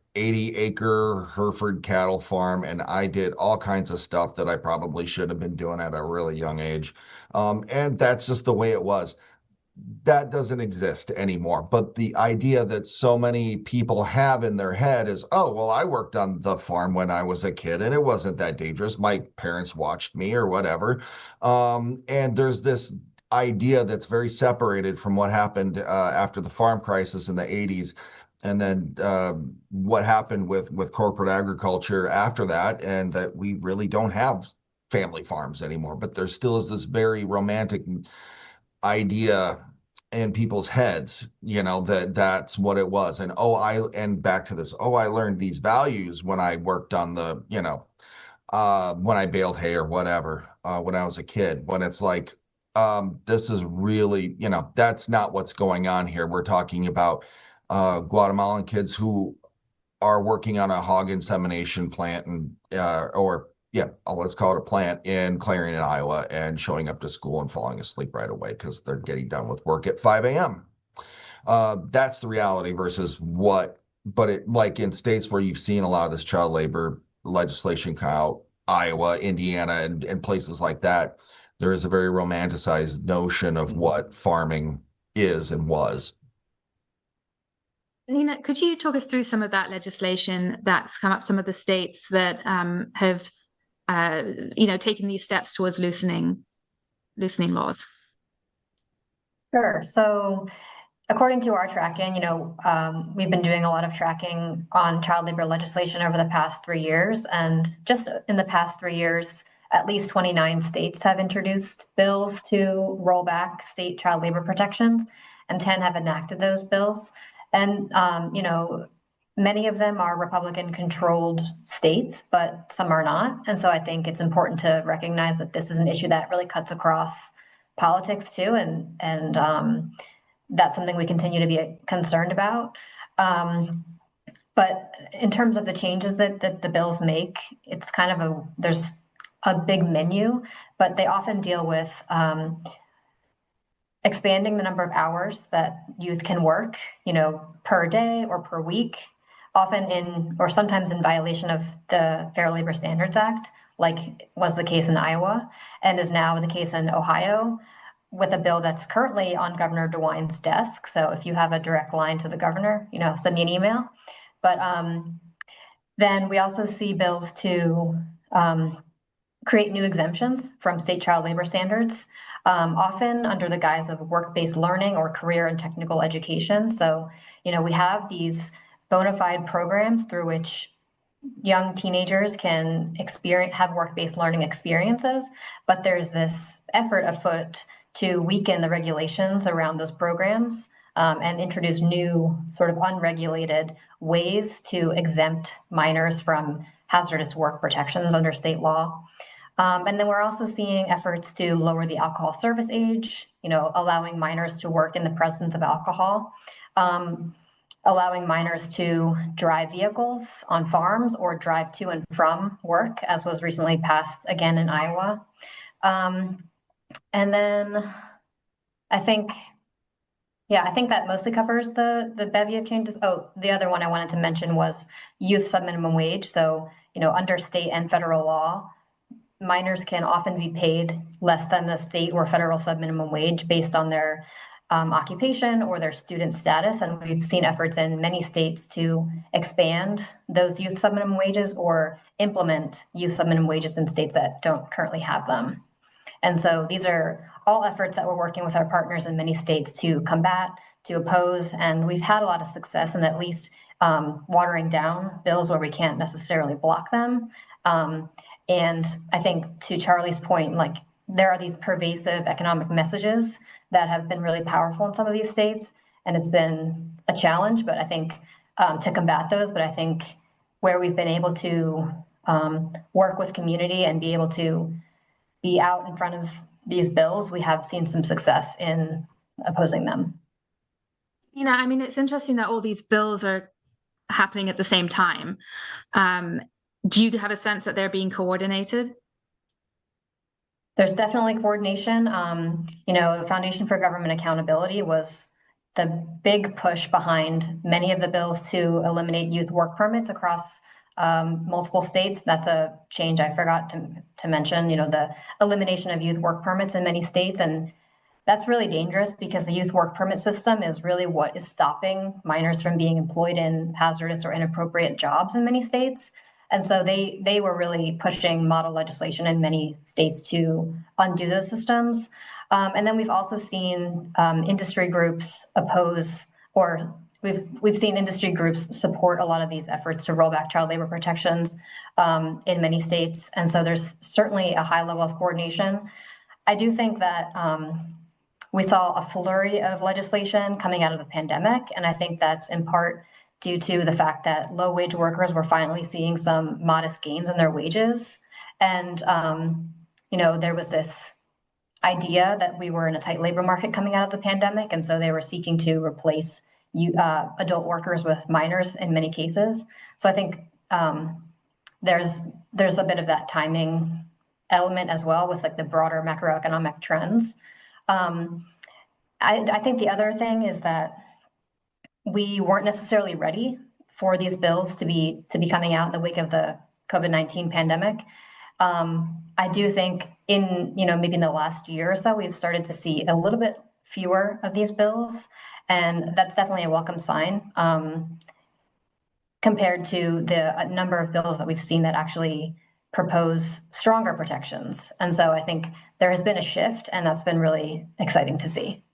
Hereford cattle farm, and I did all kinds of stuff that I probably should have been doing at a really young age. And that's just the way it was. That doesn't exist anymore. But the idea that so many people have in their head is, oh, well, I worked on the farm when I was a kid and it wasn't that dangerous. My parents watched me or whatever. And there's this idea that's very separated from what happened after the farm crisis in the 80s. And then what happened with corporate agriculture after that, and that we really don't have family farms anymore. But there still is this very romantic idea in people's heads, you know, that's what it was. And back to this, I learned these values when I worked on the, you know, when I baled hay or whatever, when I was a kid. When it's like, this is really, you know, that's not what's going on here. We're talking about Guatemalan kids who are working on a hog insemination plant let's call it a plant in Clarion, Iowa, and showing up to school and falling asleep right away because they're getting done with work at 5 a.m. That's the reality versus like in states where you've seen a lot of this child labor legislation come out, Iowa, Indiana, and places like that, there is a very romanticized notion of what farming is and was. Nina, could you talk us through some of that legislation that's come up, some of the states that have taken these steps towards loosening laws? Sure. So according to our tracking, we've been doing a lot of tracking on child labor legislation over the past 3 years. And just in the past 3 years, at least 29 states have introduced bills to roll back state child labor protections, and 10 have enacted those bills. And, many of them are Republican-controlled states, but some are not. And so I think it's important to recognize that this is an issue that really cuts across politics too, and that's something we continue to be concerned about. But in terms of the changes that the bills make, it's kind of there's a big menu, but they often deal with expanding the number of hours that youth can work, per day or per week, often or sometimes in violation of the Fair Labor Standards Act, like was the case in Iowa and is now the case in Ohio. with a bill that's currently on Governor DeWine's desk. So if you have a direct line to the governor, send me an email. But then we also see bills to create new exemptions from state child labor standards, often under the guise of work-based learning or career and technical education. So, we have these bona fide programs through which young teenagers can have work-based learning experiences, but there's this effort afoot to weaken the regulations around those programs and introduce new sort of unregulated ways to exempt minors from hazardous work protections under state law. And then we're also seeing efforts to lower the alcohol service age, allowing minors to work in the presence of alcohol, allowing minors to drive vehicles on farms or drive to and from work, as was recently passed again in Iowa. And then I think that mostly covers the bevy of changes. Oh, the other one I wanted to mention was youth subminimum wage. So, under state and federal law, minors can often be paid less than the state or federal subminimum wage based on their occupation or their student status. And we've seen efforts in many states to expand those youth subminimum wages or implement youth subminimum wages in states that don't currently have them. And so these are all efforts that we're working with our partners in many states to combat, to oppose, and we've had a lot of success in at least watering down bills where we can't necessarily block them. And I think to Charlie's point, like there are these pervasive economic messages that have been really powerful in some of these states, and it's been a challenge, but I think to combat those, but I think where we've been able to work with community and be able to be out in front of these bills, we have seen some success in opposing them. It's interesting that all these bills are happening at the same time. Do you have a sense that they're being coordinated? There's definitely coordination. Foundation for Government Accountability was the big push behind many of the bills to eliminate youth work permits across multiple states. That's a change I forgot to mention, the elimination of youth work permits in many states. And that's really dangerous because the youth work permit system is really what is stopping minors from being employed in hazardous or inappropriate jobs in many states. And so they were really pushing model legislation in many states to undo those systems. And then we've also seen industry groups oppose, or we've seen industry groups support a lot of these efforts to roll back child labor protections in many states. And so there's certainly a high level of coordination. I do think that we saw a flurry of legislation coming out of the pandemic, and I think that's in part due to the fact that low-wage workers were finally seeing some modest gains in their wages. And, there was this idea that we were in a tight labor market coming out of the pandemic, and so they were seeking to replace adult workers with minors in many cases. So I think there's a bit of that timing element as well with like the broader macroeconomic trends. I think the other thing is that we weren't necessarily ready for these bills to be coming out in the wake of the COVID-19 pandemic. I do think maybe in the last year or so, we've started to see a little bit fewer of these bills, and that's definitely a welcome sign compared to the number of bills that we've seen that actually propose stronger protections. And so I think there has been a shift, and that's been really exciting to see.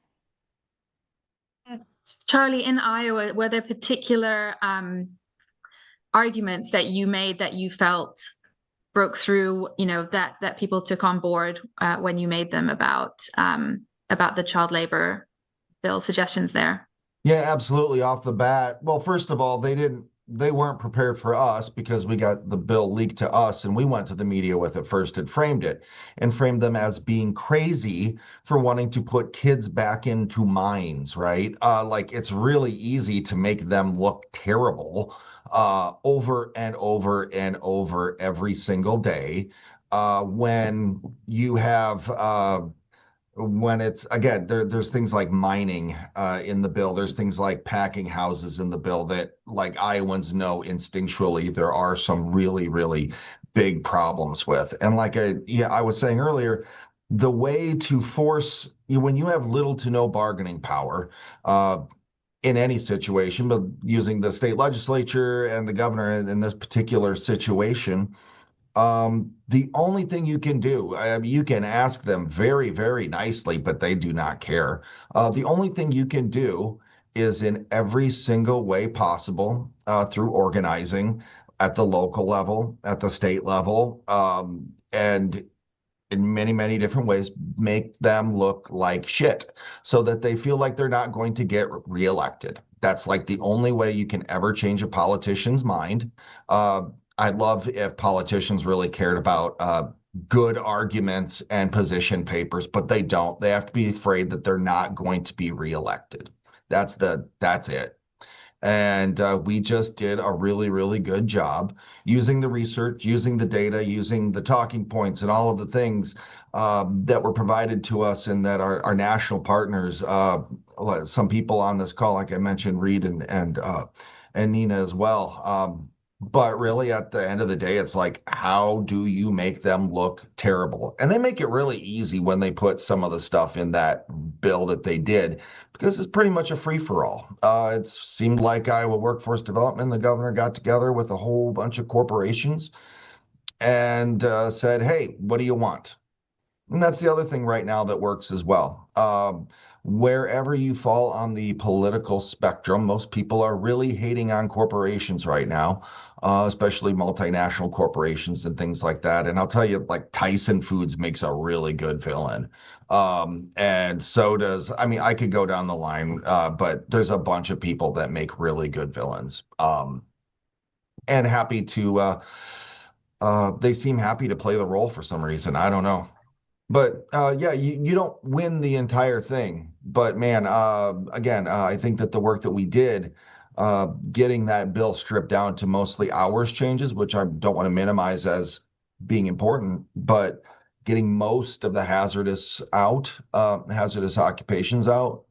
Charlie, in Iowa, were there particular arguments that you made that you felt broke through, that people took on board when you made them about the child labor bill suggestions there? Yeah, absolutely. Off the bat. Well, first of all, they weren't prepared for us because we got the bill leaked to us and we went to the media with it first and framed them as being crazy for wanting to put kids back into mines, right? Like it's really easy to make them look terrible over and over and over every single day when you have when it's again there's things like mining in the bill. There's things like packing houses in the bill that like Iowans know instinctually there are some really big problems with. And like I was saying earlier, the way to force you, when you have little to no bargaining power, in any situation, but using the state legislature and the governor in this particular situation, the only thing you can do, I mean, you can ask them very, very nicely, but they do not care. The only thing you can do is in every single way possible, through organizing at the local level, at the state level, and in many, many different ways, make them look like shit so that they feel like they're not going to get reelected. That's like the only way you can ever change a politician's mind. I'd love if politicians really cared about good arguments and position papers, but they don't. They have to be afraid that they're not going to be reelected. That's it. And we just did a really, really good job using the research, using the data, using the talking points and all of the things that were provided to us and that our national partners, some people on this call, like I mentioned, Reed and Nina as well. But really, at the end of the day, it's like, how do you make them look terrible? And they make it really easy when they put some of the stuff in that bill that they did, because it's pretty much a free-for-all. It seemed like Iowa Workforce Development, the governor got together with a whole bunch of corporations and said, hey, what do you want? And that's the other thing right now that works as well. Wherever you fall on the political spectrum, most people are really hating on corporations right now, especially multinational corporations and things like that. And I'll tell you, like Tyson Foods makes a really good villain. And so does, I mean, I could go down the line, but there's a bunch of people that make really good villains. And happy to, they seem happy to play the role for some reason. I don't know. But yeah, you don't win the entire thing. But man, again, I think that the work that we did, getting that bill stripped down to mostly hours changes, which I don't want to minimize as being important, but getting most of the hazardous occupations out,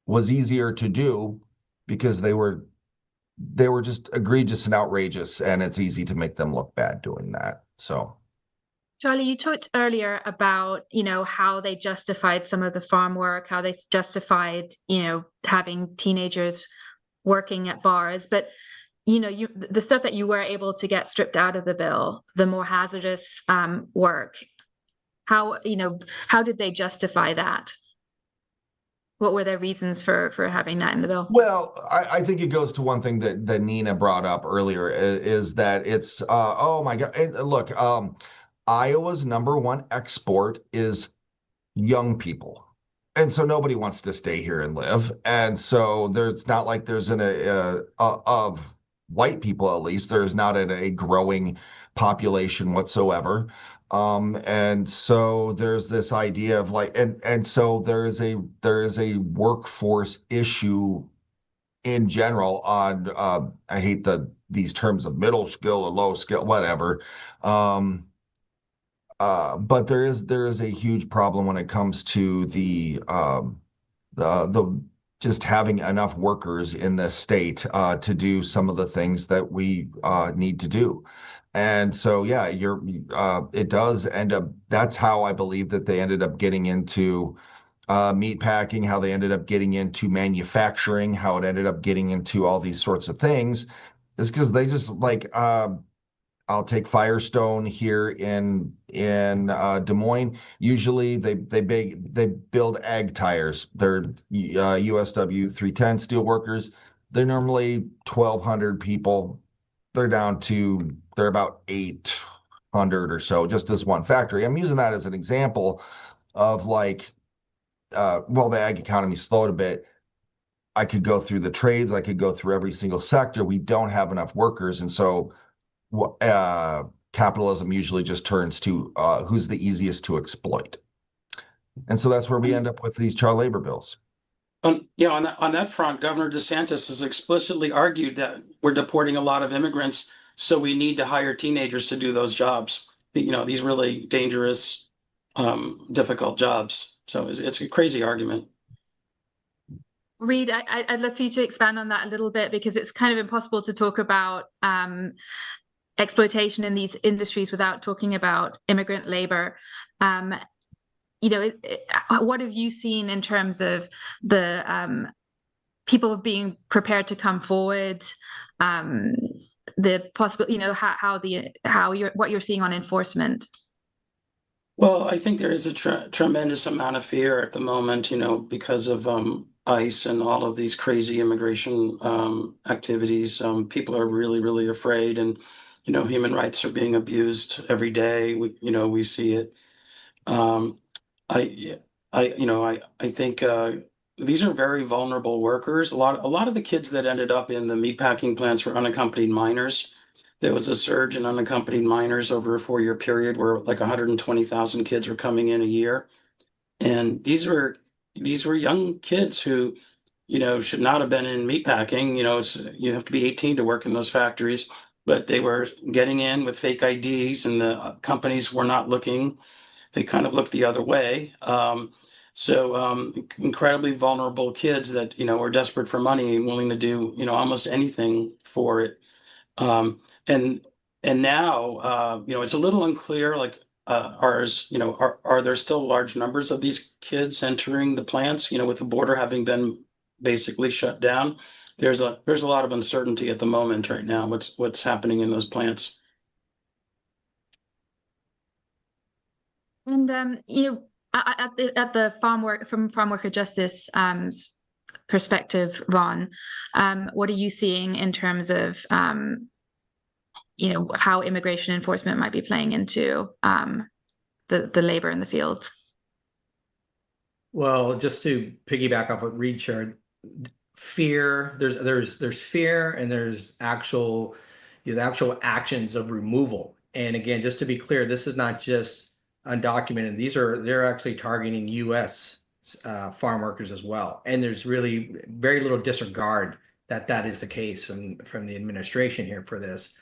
was easier to do because they were just egregious and outrageous, and it's easy to make them look bad doing that. So. Charlie, you talked earlier about, how they justified some of the farm work, how they justified, having teenagers working at bars. But, the stuff that you were able to get stripped out of the bill, the more hazardous work, how did they justify that? What were their reasons for having that in the bill? Well, I think it goes to one thing that Nina brought up earlier is that it's, oh my God, and look, Iowa's #1 export is young people. And so nobody wants to stay here and live. And so there's not like there's of white people, at least, there's not a growing population whatsoever. And so there's this idea of like, and so there is a workforce issue in general on, I hate these terms of middle skill or low skill, whatever. But there is a huge problem when it comes to the just having enough workers in the state to do some of the things that we need to do. And so, yeah, it does end up, that's how I believe that they ended up getting into meatpacking, how they ended up getting into manufacturing, how it ended up getting into all these sorts of things, is because they just like, I'll take Firestone here in Des Moines. Usually they build ag tires. They're USW 310 steel workers. They're normally 1,200 people. They're about 800 or so, just as one factory. I'm using that as an example of like, well, the ag economy slowed a bit. I could go through the trades. I could go through every single sector. We don't have enough workers, and so capitalism usually just turns to who's the easiest to exploit. And so that's where we end up with these child labor bills. Yeah, on that front, Governor DeSantis has explicitly argued that we're deporting a lot of immigrants, so we need to hire teenagers to do those jobs. These really dangerous, difficult jobs. So it's a crazy argument. Reed, I'd love for you to expand on that a little bit, because it's kind of impossible to talk about exploitation in these industries without talking about immigrant labor. what have you seen in terms of the people being prepared to come forward, the possible, what you're seeing on enforcement? Well, I think there is a tremendous amount of fear at the moment, because of ICE and all of these crazy immigration activities. People are really, really afraid, and human rights are being abused every day. We see it. Um, I, I think these are very vulnerable workers. A lot of the kids that ended up in the meatpacking plants were unaccompanied minors. There was a surge in unaccompanied minors over a 4-year period where like 120,000 kids were coming in a year. And these were young kids who, should not have been in meatpacking. You have to be 18 to work in those factories, but they were getting in with fake IDs, and the companies were not looking. They kind of looked the other way. So incredibly vulnerable kids that, were desperate for money and willing to do, almost anything for it. Um, and and now, it's a little unclear, like, are there still large numbers of these kids entering the plants, with the border having been basically shut down? There's a lot of uncertainty at the moment right now, what's happening in those plants. And at the farm worker justice perspective, Ron, what are you seeing in terms of how immigration enforcement might be playing into the labor in the fields? Well, just to piggyback off what Reed shared, fear, there's fear, and there's actual the actual actions of removal. And again, just to be clear, this is not just undocumented. They're actually targeting U.S. Farm workers as well. And there's really very little disregard that is the case from the administration here for this.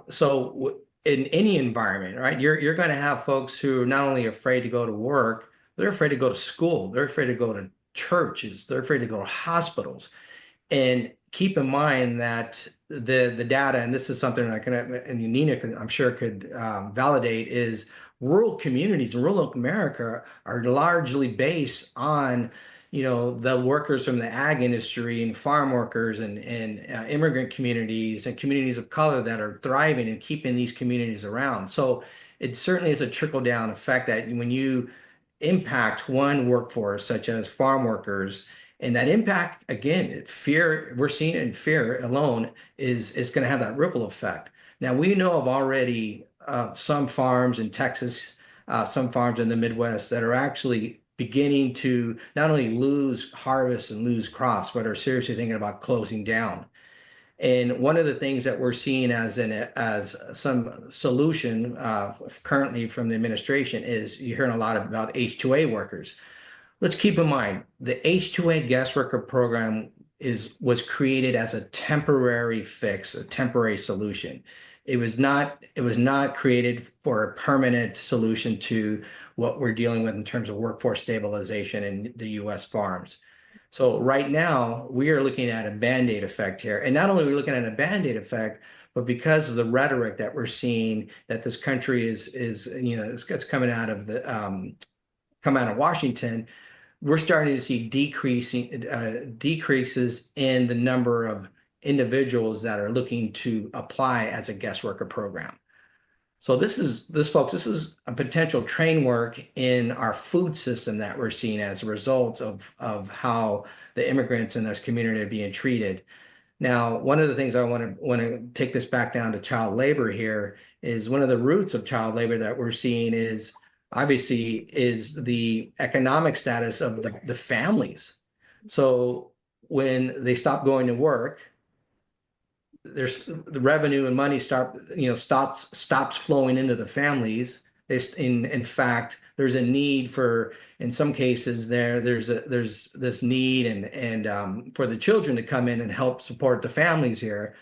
So in any environment, right, you're going to have folks who are not only afraid to go to work, they're afraid to go to school, they're afraid to go to churches, they're afraid to go to hospitals. And keep in mind that the data, and this is something and Nina I'm sure could validate, is rural communities in rural America are largely based on the workers from the ag industry and farm workers and immigrant communities and communities of color that are thriving and keeping these communities around. So it certainly is a trickle down effect that when you impact one workforce, such as farm workers, and that impact, again, fear, we're seeing it in fear alone is going to have that ripple effect. Now, we know of already some farms in Texas, some farms in the Midwest that are actually beginning to not only lose harvests and lose crops, but are seriously thinking about closing down. And one of the things that we're seeing as some solution currently from the administration is you're hearing a lot about H-2A workers. Let's keep in mind the H-2A guest worker program was created as a temporary fix, a temporary solution. It was not created for a permanent solution to what we're dealing with in terms of workforce stabilization in the U.S. farms. So right now we are looking at a Band-Aid effect here. And not only are we looking at a Band-Aid effect, but because of the rhetoric that we're seeing that this country is it's coming out of Washington, we're starting to see decreases in the number of individuals that are looking to apply as a guest worker program. So this is a potential train work in our food system that we're seeing as a result of how the immigrants in this community are being treated. Now, one of the things I want to take this back down to child labor here is one of the roots of child labor that we're seeing is obviously is the economic status of the families. So when they stop going to work, there's the revenue and money stops flowing into the families. In fact, there's a need for, in some cases there's this need and for the children to come in and help support the families here.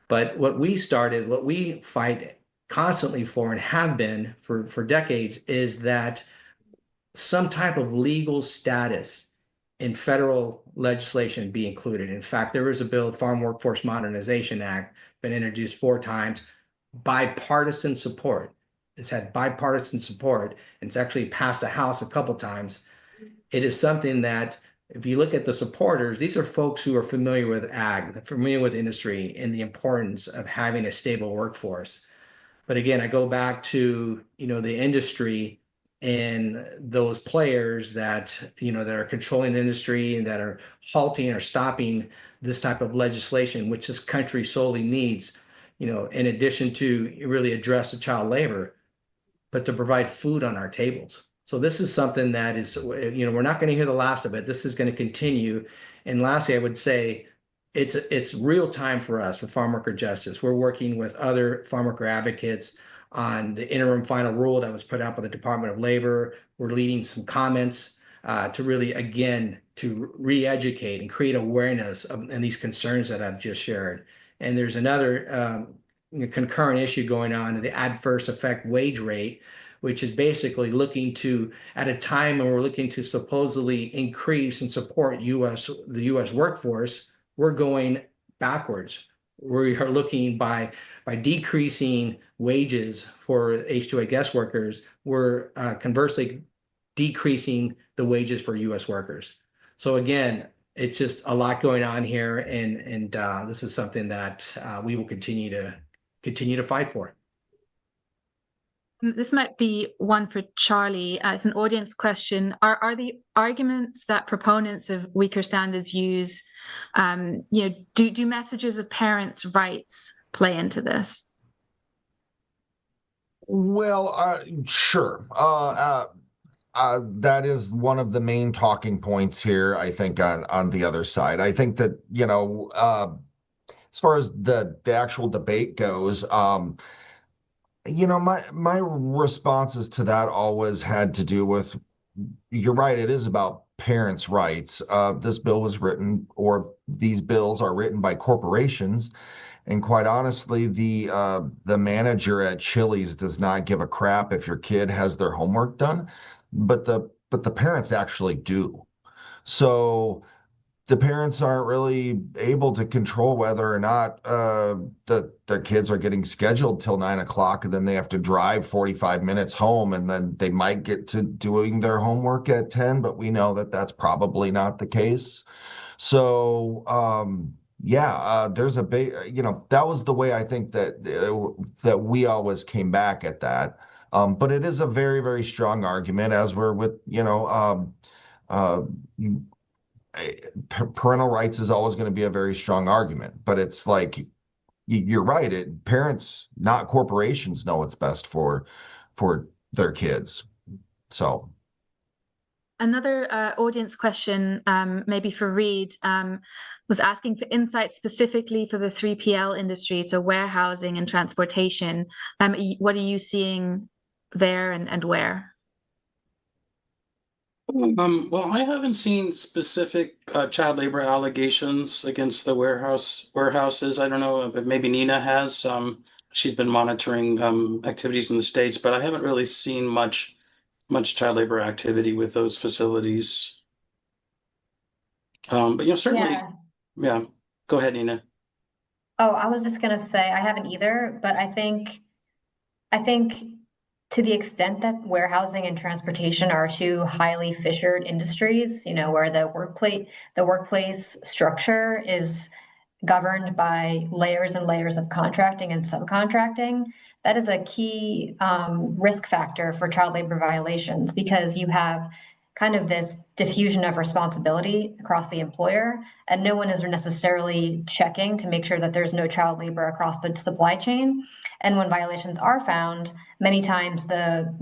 But what we fight constantly for and have been for decades is that some type of legal status in federal legislation be included. In fact, there is a bill, Farm Workforce Modernization Act, been introduced 4 times, bipartisan support. it's had bipartisan support, and it's actually passed the House a couple times. It is something that, if you look at the supporters, these are folks who are familiar with ag, familiar with industry, and the importance of having a stable workforce. But again, I go back to, the industry and those players that, that are controlling the industry and that are halting or stopping this type of legislation, which this country solely needs, in addition to really address the child labor, but to provide food on our tables. So this is something that is, we're not going to hear the last of it. This is going to continue. And lastly, I would say it's real time for us for farm worker justice. We're working with other farm worker advocates on the interim final rule that was put out by the Department of Labor. We're leading some comments to really, again, to re-educate and create awareness of and these concerns that I've just shared. And there's another concurrent issue going on, the adverse effect wage rate, which is basically looking to, at a time when we're looking to supposedly increase and support the U.S. workforce, we're going backwards. We are looking by decreasing wages for H-2A guest workers, we're conversely decreasing the wages for U.S. workers. So again, it's just a lot going on here, and this is something that we will continue to fight for. This might be one for Charlie. It's an audience question. Are the arguments that proponents of weaker standards use, do messages of parents' rights play into this? Well, sure. That is one of the main talking points here, I think, on the other side. I think that, as far as the actual debate goes, my responses to that always had to do with, you're right, it is about parents' rights. This bill was written, or these bills are written by corporations, and quite honestly, the manager at Chili's does not give a crap if your kid has their homework done, but the parents actually do. So the parents aren't really able to control whether or not their kids are getting scheduled till 9 o'clock, and then they have to drive 45 minutes home, and then they might get to doing their homework at 10, but we know that that's probably not the case. So there's a big, that was the way I think that we always came back at that. But it is a very, very strong argument, as we're with, parental rights is always going to be a very strong argument, but it's like, you're right. Parents, not corporations, know what's best for their kids. So another audience question, maybe for Reed, was asking for insight specifically for the 3PL industry, so warehousing and transportation. What are you seeing there, and where? Well, I haven't seen specific child labor allegations against the warehouses. I don't know if maybe Nina has. She's been monitoring activities in the States, but I haven't really seen much child labor activity with those facilities. But certainly, yeah. Go ahead, Nina. Oh, I was just gonna say I haven't either, but I think to the extent that warehousing and transportation are two highly fissured industries, where the workplace structure is governed by layers and layers of contracting and subcontracting, that is a key risk factor for child labor violations, because you have kind of this diffusion of responsibility across the employer, and no one is necessarily checking to make sure that there's no child labor across the supply chain. And when violations are found, many times the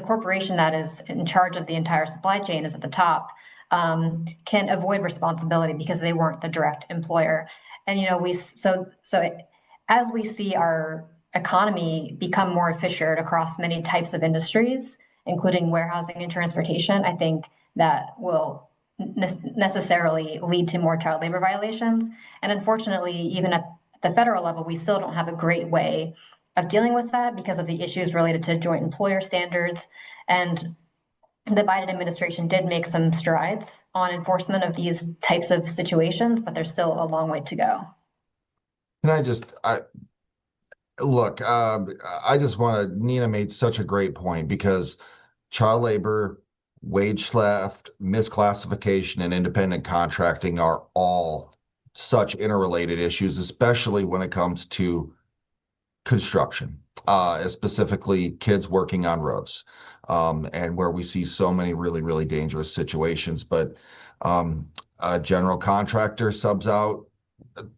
corporation that is in charge of the entire supply chain is at the top, can avoid responsibility because they weren't the direct employer. And as we see our economy become more fissured across many types of industries, including warehousing and transportation, I think that will necessarily lead to more child labor violations. And unfortunately, even at the federal level, we still don't have a great way of dealing with that because of the issues related to joint employer standards. And the Biden administration did make some strides on enforcement of these types of situations, but there's still a long way to go. Can Look, I just want to, Nina made such a great point because child labor, wage theft, misclassification, and independent contracting are all such interrelated issues, especially when it comes to construction, specifically kids working on roofs, and where we see so many really, really dangerous situations. But a general contractor subs out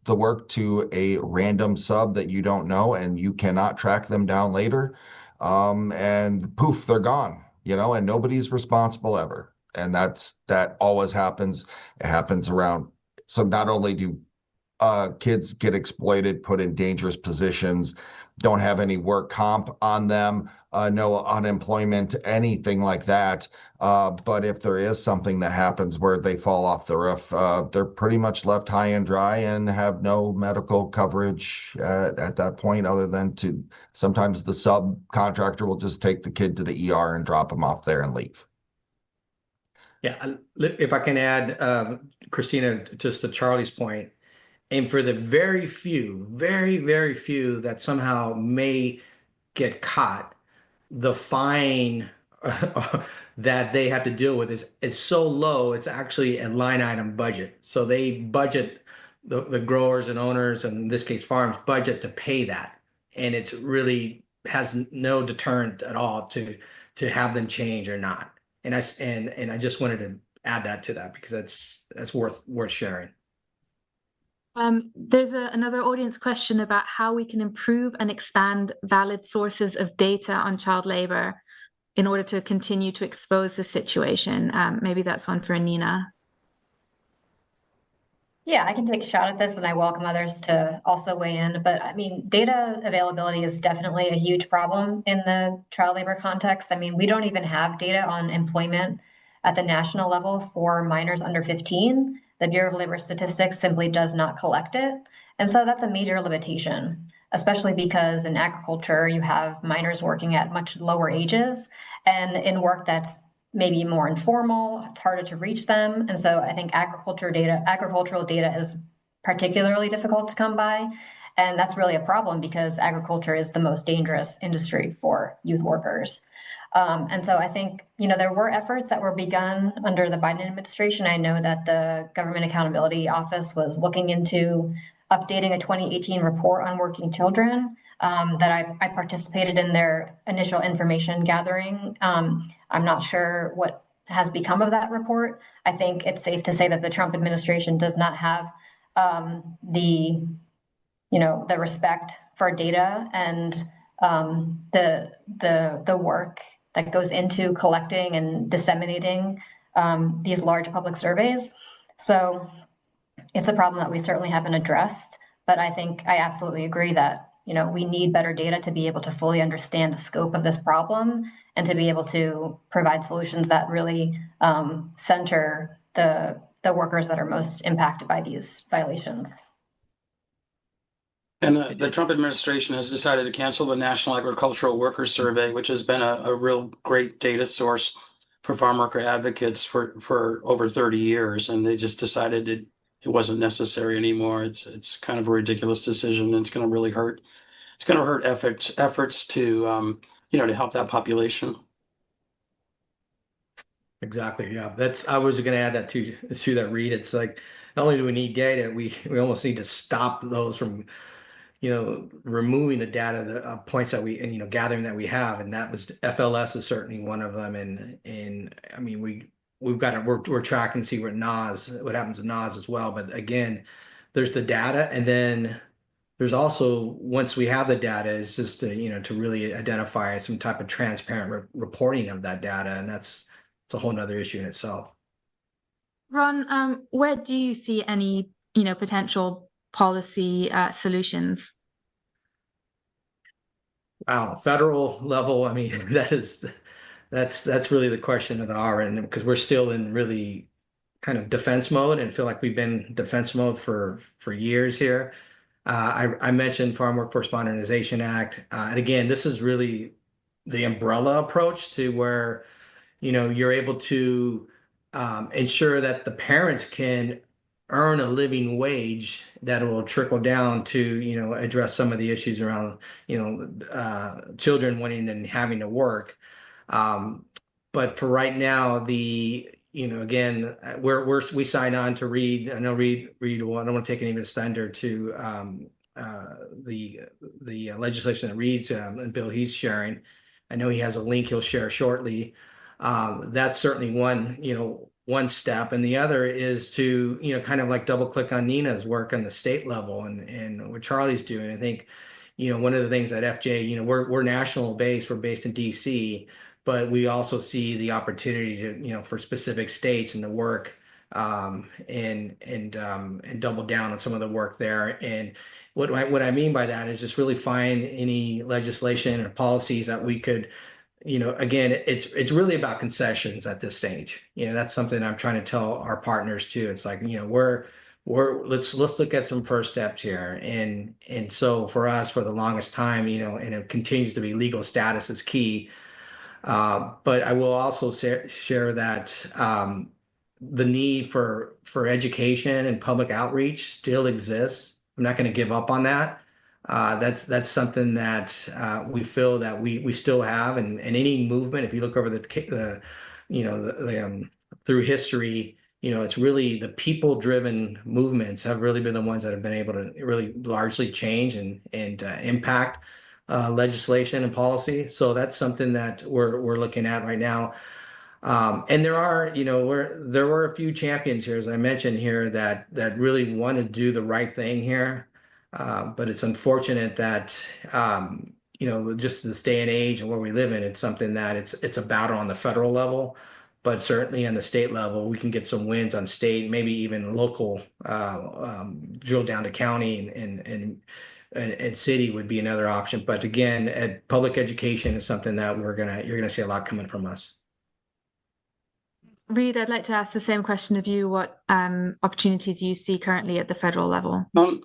the work to a random sub that you don't know, and you cannot track them down later. And poof, they're gone, and nobody's responsible ever. And that always happens. It happens around. So not only do kids get exploited, put in dangerous positions, don't have any work comp on them, no unemployment, anything like that. But if there is something that happens where they fall off the roof, they're pretty much left high and dry and have no medical coverage at that point, other than to sometimes the subcontractor will just take the kid to the ER and drop them off there and leave. Yeah, if I can add, Christina, just to Charlie's point, and for the very few, very, very few that somehow may get caught, the fine that they have to deal with is so low, it's actually a line item budget. So they budget the growers and owners, and in this case farms, budget to pay that. And it's really has no deterrent at all to have them change or not. And I just wanted to add that to that because that's worth sharing. There's another audience question about how we can improve and expand valid sources of data on child labor in order to continue to expose the situation. Maybe that's one for Nina. Yeah, I can take a shot at this and I welcome others to also weigh in. But I mean, data availability is definitely a huge problem in the child labor context. I mean, we don't even have data on employment at the national level for minors under 15. The Bureau of Labor Statistics simply does not collect it. And so that's a major limitation, especially because in agriculture, you have minors working at much lower ages and in work that's maybe more informal, it's harder to reach them. And so I think agricultural data is particularly difficult to come by. And that's really a problem because agriculture is the most dangerous industry for youth workers. And so I think, there were efforts that were begun under the Biden administration. I know that the Government Accountability Office was looking into updating a 2018 report on working children that I participated in their initial information gathering. I'm not sure what has become of that report. I think it's safe to say that the Trump administration does not have the respect for data and the work that goes into collecting and disseminating these large public surveys. So it's a problem that we certainly haven't addressed, but I think I absolutely agree that we need better data to be able to fully understand the scope of this problem and to be able to provide solutions that really center the workers that are most impacted by these violations. And the Trump administration has decided to cancel the National Agricultural Workers Survey, which has been a real great data source for farm worker advocates for over 30 years. And they just decided it wasn't necessary anymore. It's kind of a ridiculous decision, and it's going to really hurt. It's going to hurt efforts to to help that population. Exactly. Yeah, I was going to add that to that, Reed. It's like not only do we need data, we almost need to stop those from removing the data, the points that we gathering that we have, and that was FLS is certainly one of them. And I mean we've got to we're tracking to see what happens with NAS as well. But again, there's the data, and then there's also, once we have the data, is just to really identify some type of transparent reporting of that data, and it's a whole nother issue in itself. Ron, where do you see any potential policy solutions? Wow, federal level. I mean, that's really the question of the hour, and because we're still in really kind of defense mode and feel like we've been defense mode for years here. I mentioned Farm Workforce Modernization Act, and again, this is really the umbrella approach to where you're able to ensure that the parents can earn a living wage that will trickle down to, address some of the issues around, children wanting and having to work. But for right now, again, we signed on to Reed. I know Reed. Well, I don't want to take any of his thunder to the legislation that Reed's and bill he's sharing. I know he has a link he'll share shortly. That's certainly one step, and the other is to kind of like double click on Nina's work on the state level and what Charlie's doing. I think one of the things at FJ, we're national based, we're based in DC, but we also see the opportunity to for specific states and to work and double down on some of the work there. And what I mean by that is just really find any legislation or policies that we could, again, it's really about concessions at this stage. That's something I'm trying to tell our partners too. It's like, let's look at some first steps here. And so for us, for the longest time, and it continues to be, legal status is key. But I will also share that the need for education and public outreach still exists. I'm not going to give up on that. That's something that we feel that we still have, and any movement. If you look over through history, it's really the people-driven movements have really been the ones that have been able to really largely change and impact legislation and policy. So that's something that we're looking at right now. And there were a few champions here, as I mentioned here, that really want to do the right thing here. But it's unfortunate that just this day and age and where we live in, it's something that it's a battle on the federal level, but certainly on the state level, we can get some wins on state, maybe even local, drill down to county and city would be another option. But again, public education is something that you're gonna see a lot coming from us. Reed, I'd like to ask the same question of you. What opportunities you see currently at the federal level?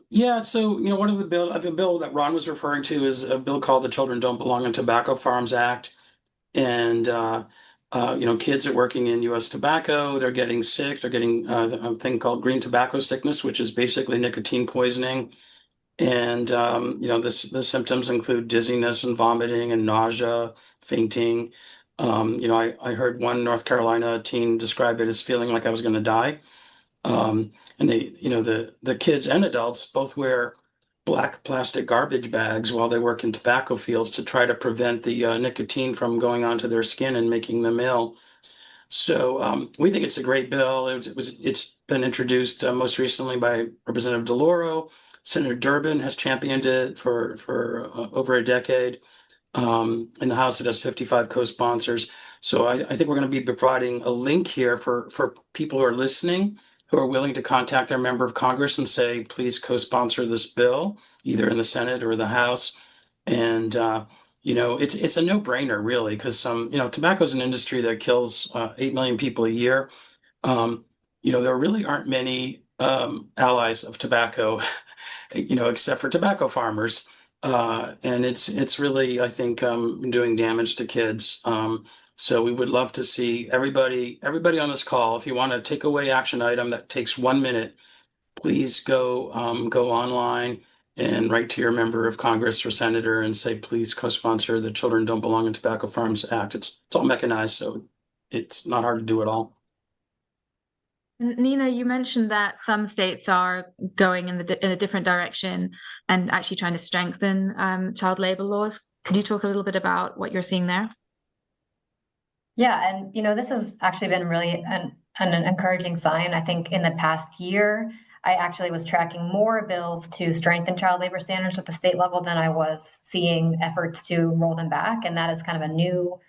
Yeah, so one of the bill that Ron was referring to is a bill called the Children Don't Belong in Tobacco Farms Act, and kids are working in U.S. tobacco. They're getting sick. They're getting a thing called green tobacco sickness, which is basically nicotine poisoning. And the symptoms include dizziness and vomiting and nausea, fainting. I heard one North Carolina teen describe it as feeling like I was going to die. And the kids and adults both wear black plastic garbage bags while they work in tobacco fields to try to prevent the nicotine from going onto their skin and making them ill. So we think it's a great bill. It's been introduced most recently by Representative DeLauro. Senator Durbin has championed it for over a decade. In the House, it has 55 co-sponsors. So I think we're going to be providing a link here for people who are listening, who are willing to contact their member of Congress and say, please co-sponsor this bill, either in the Senate or the House. And it's a no-brainer, really, because tobacco is an industry that kills 8 million people a year. There really aren't many allies of tobacco, except for tobacco farmers. And it's really, I think, doing damage to kids. So we would love to see everybody on this call. If you want a takeaway action item that takes 1 minute, please go online and write to your member of Congress or senator and say, please co-sponsor the Children Don't Belong in Tobacco Farms Act. It's all mechanized, so it's not hard to do at all. Nina, you mentioned that some states are going in a different direction and actually trying to strengthen child labor laws. Could you talk a little bit about what you're seeing there? Yeah, and this has actually been really an encouraging sign. I think in the past year, I actually was tracking more bills to strengthen child labor standards at the state level than I was seeing efforts to roll them back. And that is kind of a new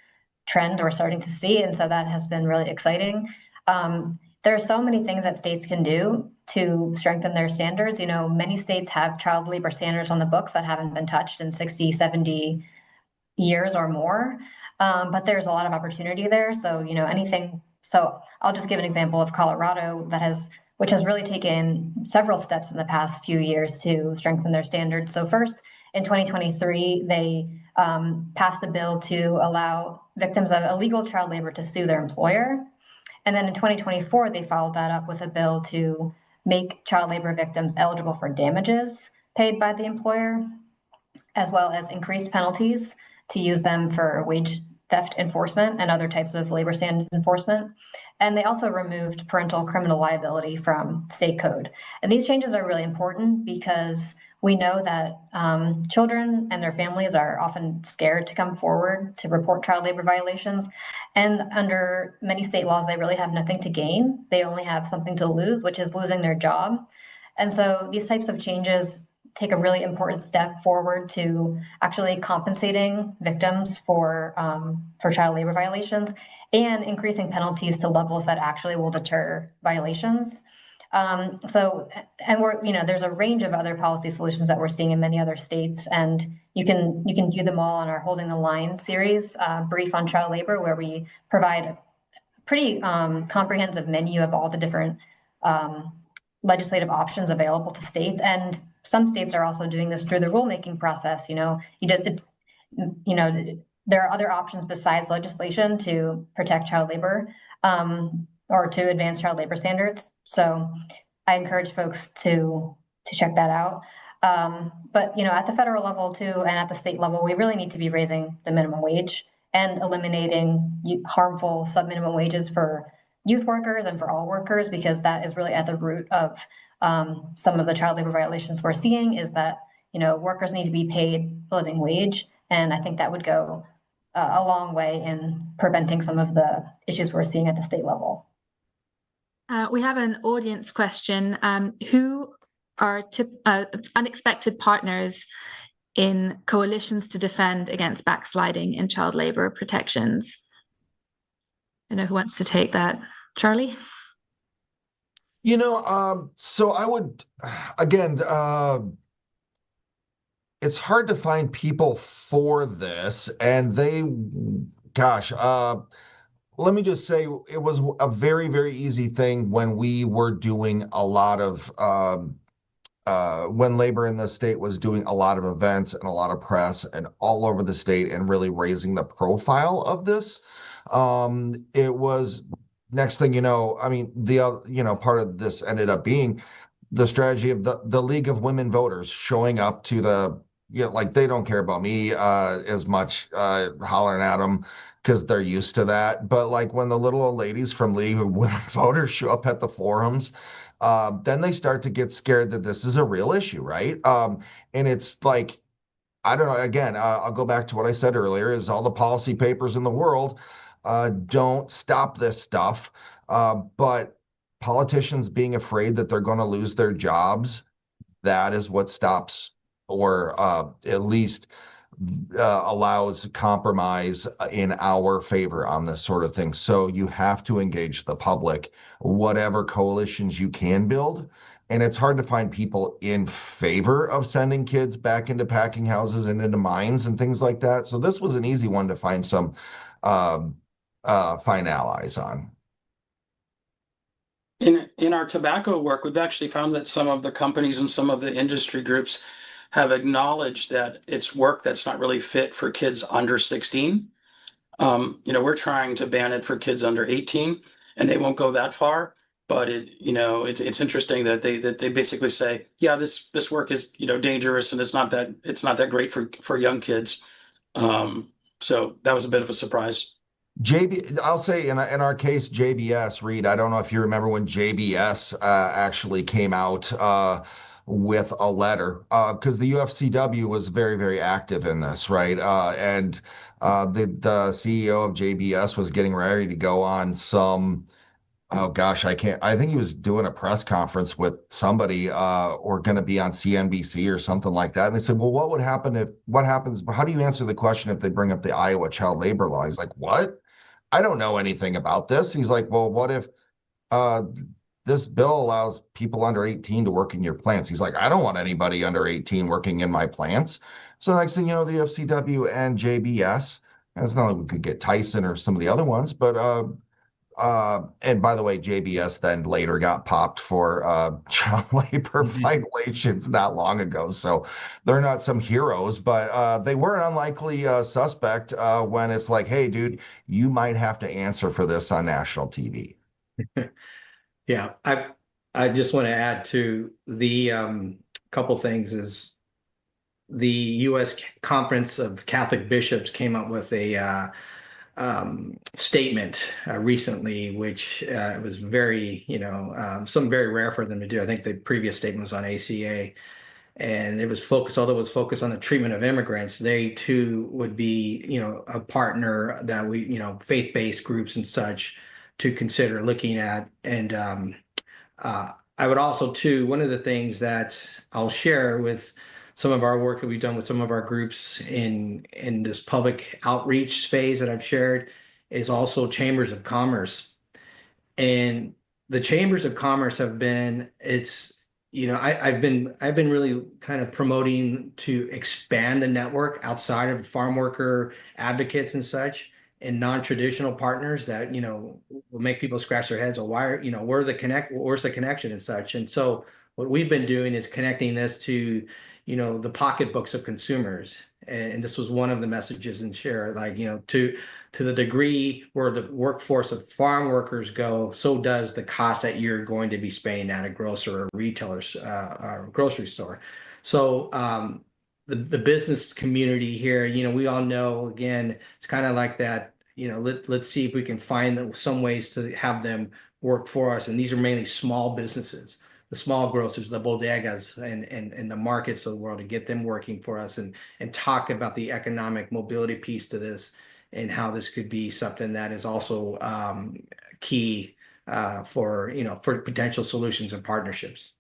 trend we're starting to see. And so that has been really exciting. There are so many things that states can do to strengthen their standards. Many states have child labor standards on the books that haven't been touched in 60, 70 years or more. But there's a lot of opportunity there. So, anything. So I'll just give an example of Colorado which has really taken several steps in the past few years to strengthen their standards. So first, in 2023, they passed a bill to allow victims of illegal child labor to sue their employer. And then in 2024, they followed that up with a bill to make child labor victims eligible for damages paid by the employer, as well as increased penalties to use them for wage theft enforcement and other types of labor standards enforcement. And they also removed parental criminal liability from state code. And these changes are really important because we know that children and their families are often scared to come forward to report child labor violations. And under many state laws, they really have nothing to gain. They only have something to lose, which is losing their job. And so these types of changes take a really important step forward to actually compensating victims for child labor violations and increasing penalties to levels that actually will deter violations. And there's a range of other policy solutions that we're seeing in many other states, and you can view them all on our Holding the Line series, brief on child labor, where we provide a pretty comprehensive menu of all the different legislative options available to states. And some states are also doing this through the rulemaking process. There are other options besides legislation to protect child labor or to advance child labor standards. So I encourage folks to check that out. But at the federal level too, and at the state level, we really need to be raising the minimum wage and eliminating harmful sub-minimum wages for youth workers and for all workers, because that is really at the root of some of the child labor violations we're seeing, is that workers need to be paid a living wage. And I think that would go a long way in preventing some of the issues we're seeing at the state level. We have an audience question. Who are unexpected partners in coalitions to defend against backsliding in child labor protections? I know who wants to take that. Charlie? So I would, again, it's hard to find people for this, and let me just say, it was a very, very easy thing when we were doing a lot of, when labor in the state was doing a lot of events and a lot of press and all over the state and really raising the profile of this. It was, next thing you know, part of this ended up being the strategy of the League of Women Voters showing up to they don't care about me as much, hollering at them because they're used to that. But when the little old ladies from League of Women Voters show up at the forums, then they start to get scared that this is a real issue, right? And it's I don't know, again, I'll go back to what I said earlier, is all the policy papers in the world don't stop this stuff. But politicians being afraid that they're going to lose their jobs, that is what stops, or at least allows compromise in our favor on this sort of thing. So you have to engage the public, whatever coalitions you can build. And it's hard to find people in favor of sending kids back into packing houses and into mines and things like that. So this was an easy one to find some find allies on. In our tobacco work, we've actually found that some of the companies and some of the industry groups have acknowledged that it's work that's not really fit for kids under 16. We're trying to ban it for kids under 18, and they won't go that far. But it's interesting that they basically say, yeah, this work is dangerous, and it's not that great for young kids. So that was a bit of a surprise. I'll say in our case, JBS, Reed, I don't know if you remember when JBS actually came out with a letter, because the UFCW was very, very active in this, right? And the CEO of JBS was getting ready to go on some, oh gosh, I think he was doing a press conference with somebody or going to be on CNBC or something like that. And they said, well, what happens? How do you answer the question if they bring up the Iowa child labor law? He's like, what? I don't know anything about this. He's like, well, what if this bill allows people under 18 to work in your plants? He's like, I don't want anybody under 18 working in my plants. So next thing you know, the FCW and JBS, and it's not like we could get Tyson or some of the other ones, but and by the way, JBS then later got popped for child labor violations not long ago. So they're not some heroes, but they were an unlikely suspect when it's like, hey, dude, you might have to answer for this on national TV. Yeah, I just want to add to the couple things is the U.S. Conference of Catholic Bishops came up with a statement recently, which was very, something very rare for them to do. I think the previous statement was on ACA, and it was focused, although it was focused on the treatment of immigrants, they too would be, a partner that we, faith-based groups and such to consider looking at. And I would also too, one of the things that I'll share with some of our work that we've done with some of our groups in this public outreach phase that I've shared is also chambers of commerce. And the chambers of commerce have been, I've been really kind of promoting to expand the network outside of farm worker advocates and such, and non-traditional partners that will make people scratch their heads. Well, where's the connection and such? And so what we've been doing is connecting this to the pocketbooks of consumers. And this was one of the messages in share, like, to the degree where the workforce of farm workers go, so does the cost that you're going to be spending at a grocer or retailer's or grocery store. So the business community here, we all know, again, it's kind of like that, let's see if we can find some ways to have them work for us. And these are mainly small businesses, the small grocers, the bodegas, and the markets of the world, to get them working for us and talk about the economic mobility piece to this and how this could be something that is also key for potential solutions and partnerships.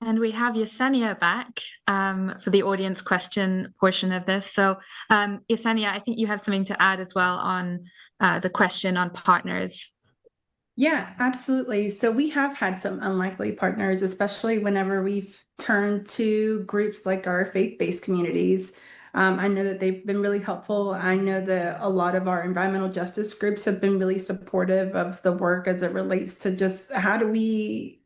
And we have Yesenia back for the audience question portion of this. So Yesenia, I think you have something to add as well on the question on partners. Yeah, absolutely. So we have had some unlikely partners, especially whenever we've turned to groups like our faith-based communities. I know that they've been really helpful. I know that a lot of our environmental justice groups have been really supportive of the work as it relates to just how do we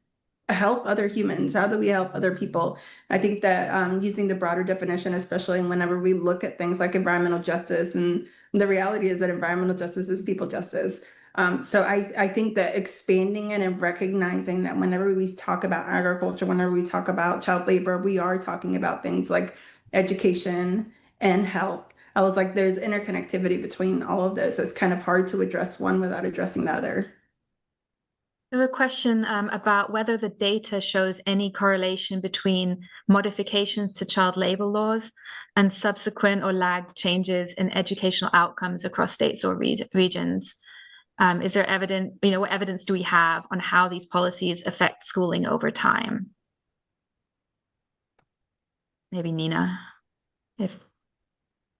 help other humans? How do we help other people? I think that using the broader definition, especially whenever we look at things like environmental justice, and the reality is that environmental justice is people justice. So I think that expanding it and recognizing that whenever we talk about agriculture, whenever we talk about child labor, we are talking about things like education and health. I was like, there's interconnectivity between all of those. So it's kind of hard to address one without addressing the other. I have a question about whether the data shows any correlation between modifications to child labor laws and subsequent or lagged changes in educational outcomes across states or regions. Is there what evidence do we have on how these policies affect schooling over time? Maybe Nina,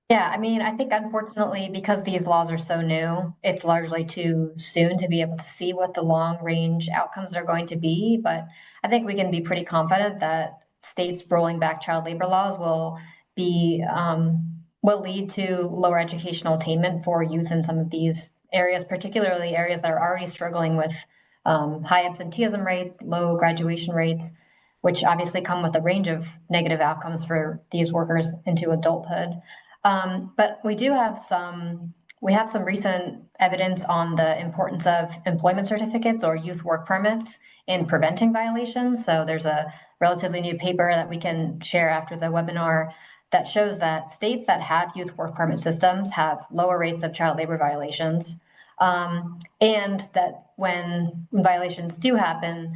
Yeah, I mean, I think unfortunately, because these laws are so new, it's largely too soon to be able to see what the long range outcomes are going to be. But I think we can be pretty confident that states rolling back child labor laws will lead to lower educational attainment for youth in some of these areas, particularly areas that are already struggling with high absenteeism rates, low graduation rates, which obviously come with a range of negative outcomes for these workers into adulthood. But we have some recent evidence on the importance of employment certificates or youth work permits in preventing violations. So there's a relatively new paper that we can share after the webinar that shows that states that have youth work permit systems have lower rates of child labor violations. And that when violations do happen,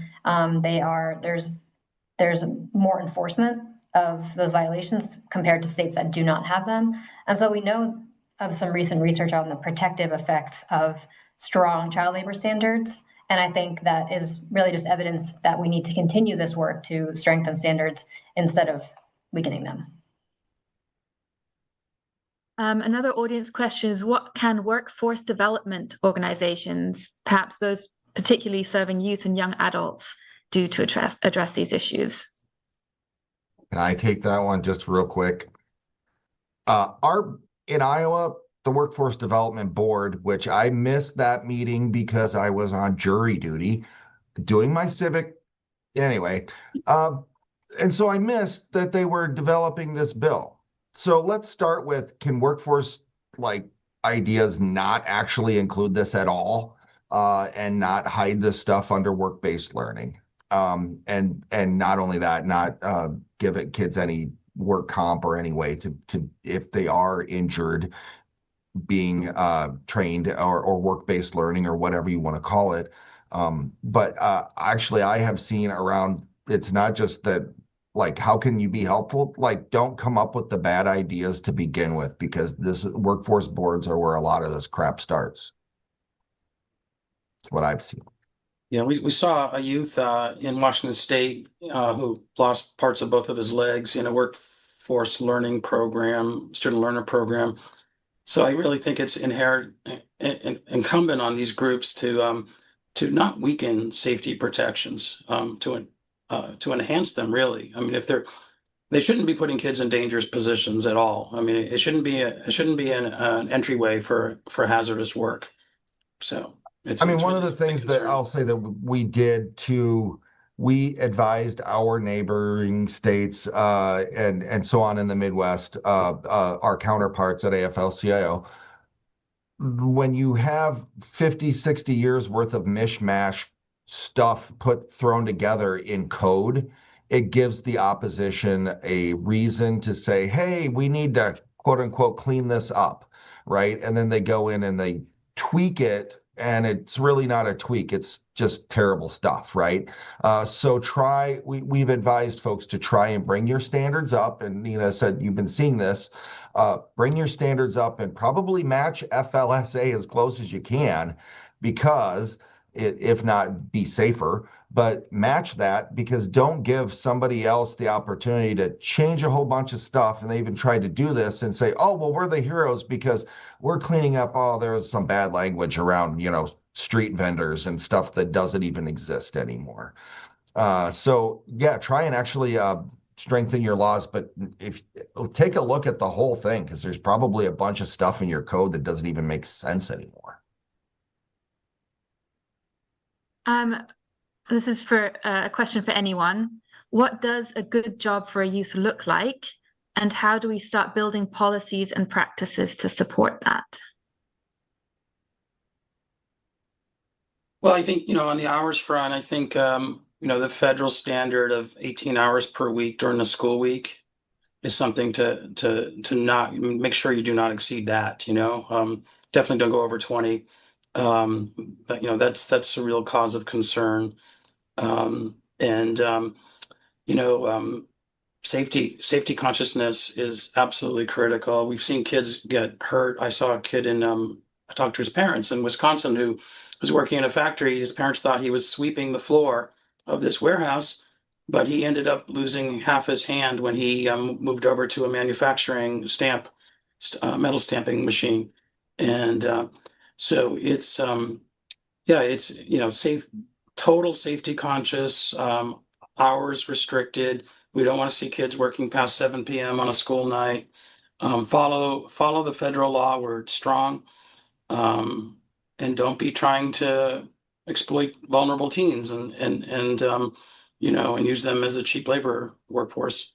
there's more enforcement of those violations compared to states that do not have them. And so we know of some recent research on the protective effects of strong child labor standards. And I think that is really just evidence that we need to continue this work to strengthen standards instead of weakening them. Another audience question is, what can workforce development organizations, perhaps those particularly serving youth and young adults, do to address these issues? Can I take that one just real quick? In Iowa, the Workforce Development Board, which I missed that meeting because I was on jury duty doing my civic anyway. And so I missed that they were developing this bill. So let's start with, can workforce ideas not actually include this at all? and not hide this stuff under work-based learning. And not only that, not give it kids any work comp or any way to if they are injured, being trained or work-based learning or whatever you want to call it. But actually, I have seen around, it's not just that, like, how can you be helpful? Like, don't come up with the bad ideas to begin with, because this workforce boards are where a lot of this crap starts. That's what I've seen. Yeah, we saw a youth in Washington State who lost parts of both of his legs in a workforce learning program, student learner program. So I really think it's incumbent on these groups to not weaken safety protections, to enhance them. Really, I mean, if they shouldn't be putting kids in dangerous positions at all. I mean, it shouldn't be an entryway for hazardous work. So I mean, one really of the things that I'll say that we did to, we advised our neighboring states and so on in the Midwest, our counterparts at AFL-CIO, when you have 50, 60 years worth of mishmash stuff thrown together in code, it gives the opposition a reason to say, hey, we need to quote unquote clean this up, right? And then they go in and they tweak it, and it's really not a tweak, it's just terrible stuff, right? So we've advised folks to try and bring your standards up, and Nina said you've been seeing this. Bring your standards up and probably match FLSA as close as you can, because if not, be safer, but match that, because don't give somebody else the opportunity to change a whole bunch of stuff. And they even tried to do this and say, oh, well, we're the heroes because we're cleaning up, oh, there was some bad language around, street vendors and stuff that doesn't even exist anymore. So yeah, try and actually strengthen your laws, but if take a look at the whole thing, because there's probably a bunch of stuff in your code that doesn't even make sense anymore. This is for a question for anyone. What does a good job for a youth look like, and how do we start building policies and practices to support that? Well, I think, on the hours front, I think, the federal standard of 18 hours per week during the school week is something to not make sure you do not exceed that, definitely don't go over 20. But, that's a real cause of concern. Safety consciousness is absolutely critical. We've seen kids get hurt. I saw a kid I talked to his parents in Wisconsin who was working in a factory. His parents thought he was sweeping the floor of this warehouse, but he ended up losing half his hand when he moved over to a manufacturing metal stamping machine. And so it's, safe, total safety conscious, hours restricted. We don't want to see kids working past 7 p.m. on a school night. Follow the federal law where it's strong. And don't be trying to exploit vulnerable teens and use them as a cheap labor workforce.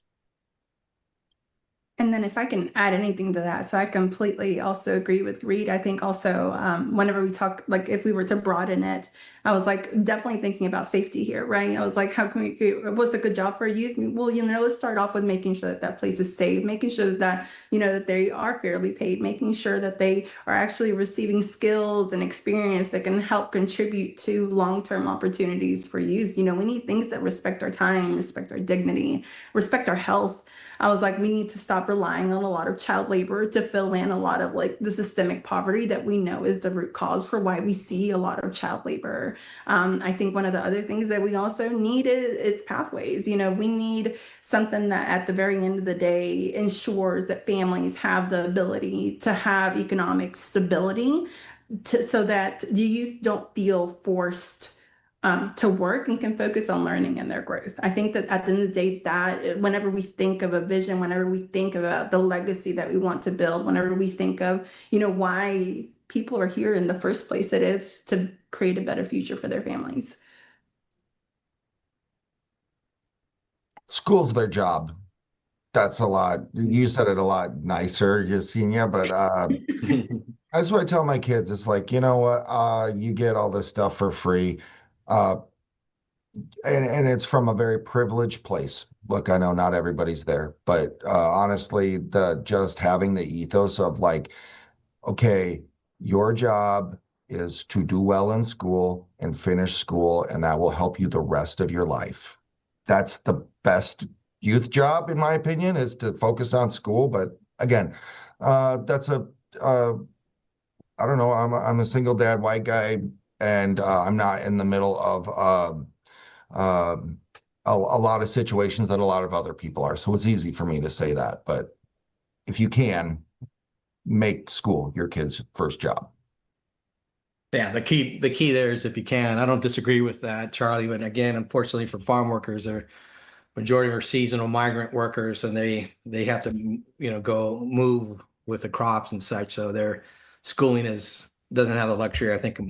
And then if I can add anything to that, so I completely also agree with Reed. I think also whenever we talk, like if we were to broaden it, I was like definitely thinking about safety here, right? I was like, how can what's a good job for youth? Well, let's start off with making sure that that place is safe, making sure that, that they are fairly paid, making sure that they are actually receiving skills and experience that can help contribute to long-term opportunities for youth. We need things that respect our time, respect our dignity, respect our health. I was like, we need to stop relying on a lot of child labor to fill in a lot of like the systemic poverty that we know is the root cause for why we see a lot of child labor. I think one of the other things that we also need is pathways. We need something that at the very end of the day ensures that families have the ability to have economic stability so that the youth don't feel forced to work and can focus on learning and their growth. I think that at the end of the day, that whenever we think of a vision, whenever we think about the legacy that we want to build, whenever we think of, why people are here in the first place, it is to create a better future for their families. School's their job. That's a lot. You said it a lot nicer, Yesenia, but That's what I tell my kids. It's like, you know what? You get all this stuff for free. Uh, and it's from a very privileged place. Look, I know not everybody's there, but honestly, the just having the ethos of like, okay, your job is to do well in school and finish school, and that will help you the rest of your life. That's the best youth job, in my opinion, is to focus on school. But again, that's a I don't know. I'm a single dad, white guy, and I'm not in the middle of um, a lot of situations that a lot of other people are. So it's easy for me to say that. But if you can, make school your kid's first job. Yeah, the key there is if you can. I don't disagree with that, Charlie. But again, unfortunately for farm workers, they're majority are seasonal migrant workers, and they have to go move with the crops and such. So their schooling is doesn't have the luxury I think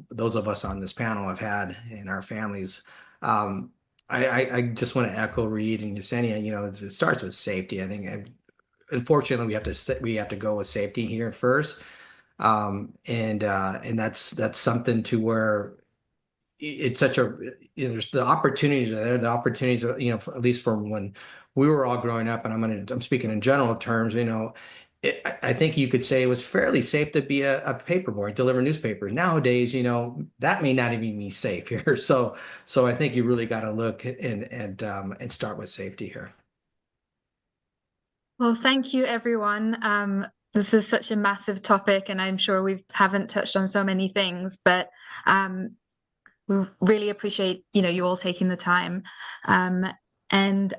those of us on this panel have had in our families. Um, I just want to echo Reed and Yesenia. It starts with safety. I think unfortunately we have to go with safety here first. And that's something to where it's such a there's the opportunities are there. The opportunities are, at least from when we were all growing up, and I'm speaking in general terms. I think you could say it was fairly safe to be a paper boy, deliver newspapers. Nowadays, that may not even be safe here. So I think you really got to look and start with safety here. Well, thank you, everyone. This is such a massive topic, and I'm sure we haven't touched on so many things, but we really appreciate you all taking the time. And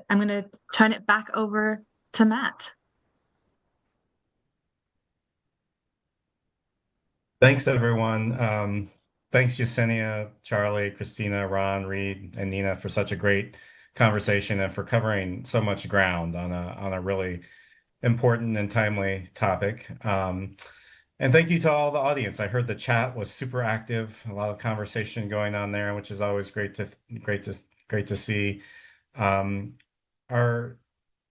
I'm going to turn it back over to Matt. Thanks, everyone. Thanks, Yesenia, Charlie, Christina, Ron, Reed, and Nina for such a great conversation and for covering so much ground on a really important and timely topic. And thank you to all the audience. I heard the chat was super active, a lot of conversation going on there, which is always great to see. Our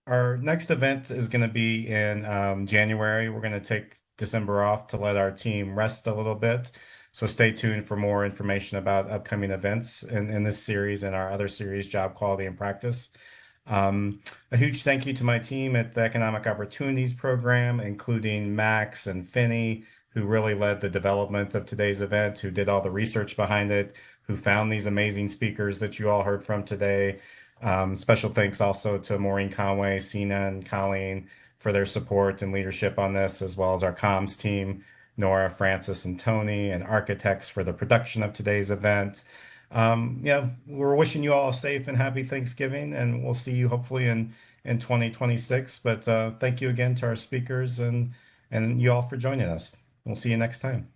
next event is going to be in January. We're going to take December off to let our team rest a little bit. So stay tuned for more information about upcoming events in this series and our other series, Job Quality and Practice. A huge thank you to my team at the Economic Opportunities Program, including Max and Finney, who really led the development of today's event, who did all the research behind it, who found these amazing speakers that you all heard from today. Special thanks also to Maureen Conway, Sina, and Colleen for their support and leadership on this, as well as our comms team, Nora, Francis, and Tony, and architects for the production of today's event. We're wishing you all a safe and happy Thanksgiving, and we'll see you hopefully in 2026. But thank you again to our speakers and you all for joining us. We'll see you next time.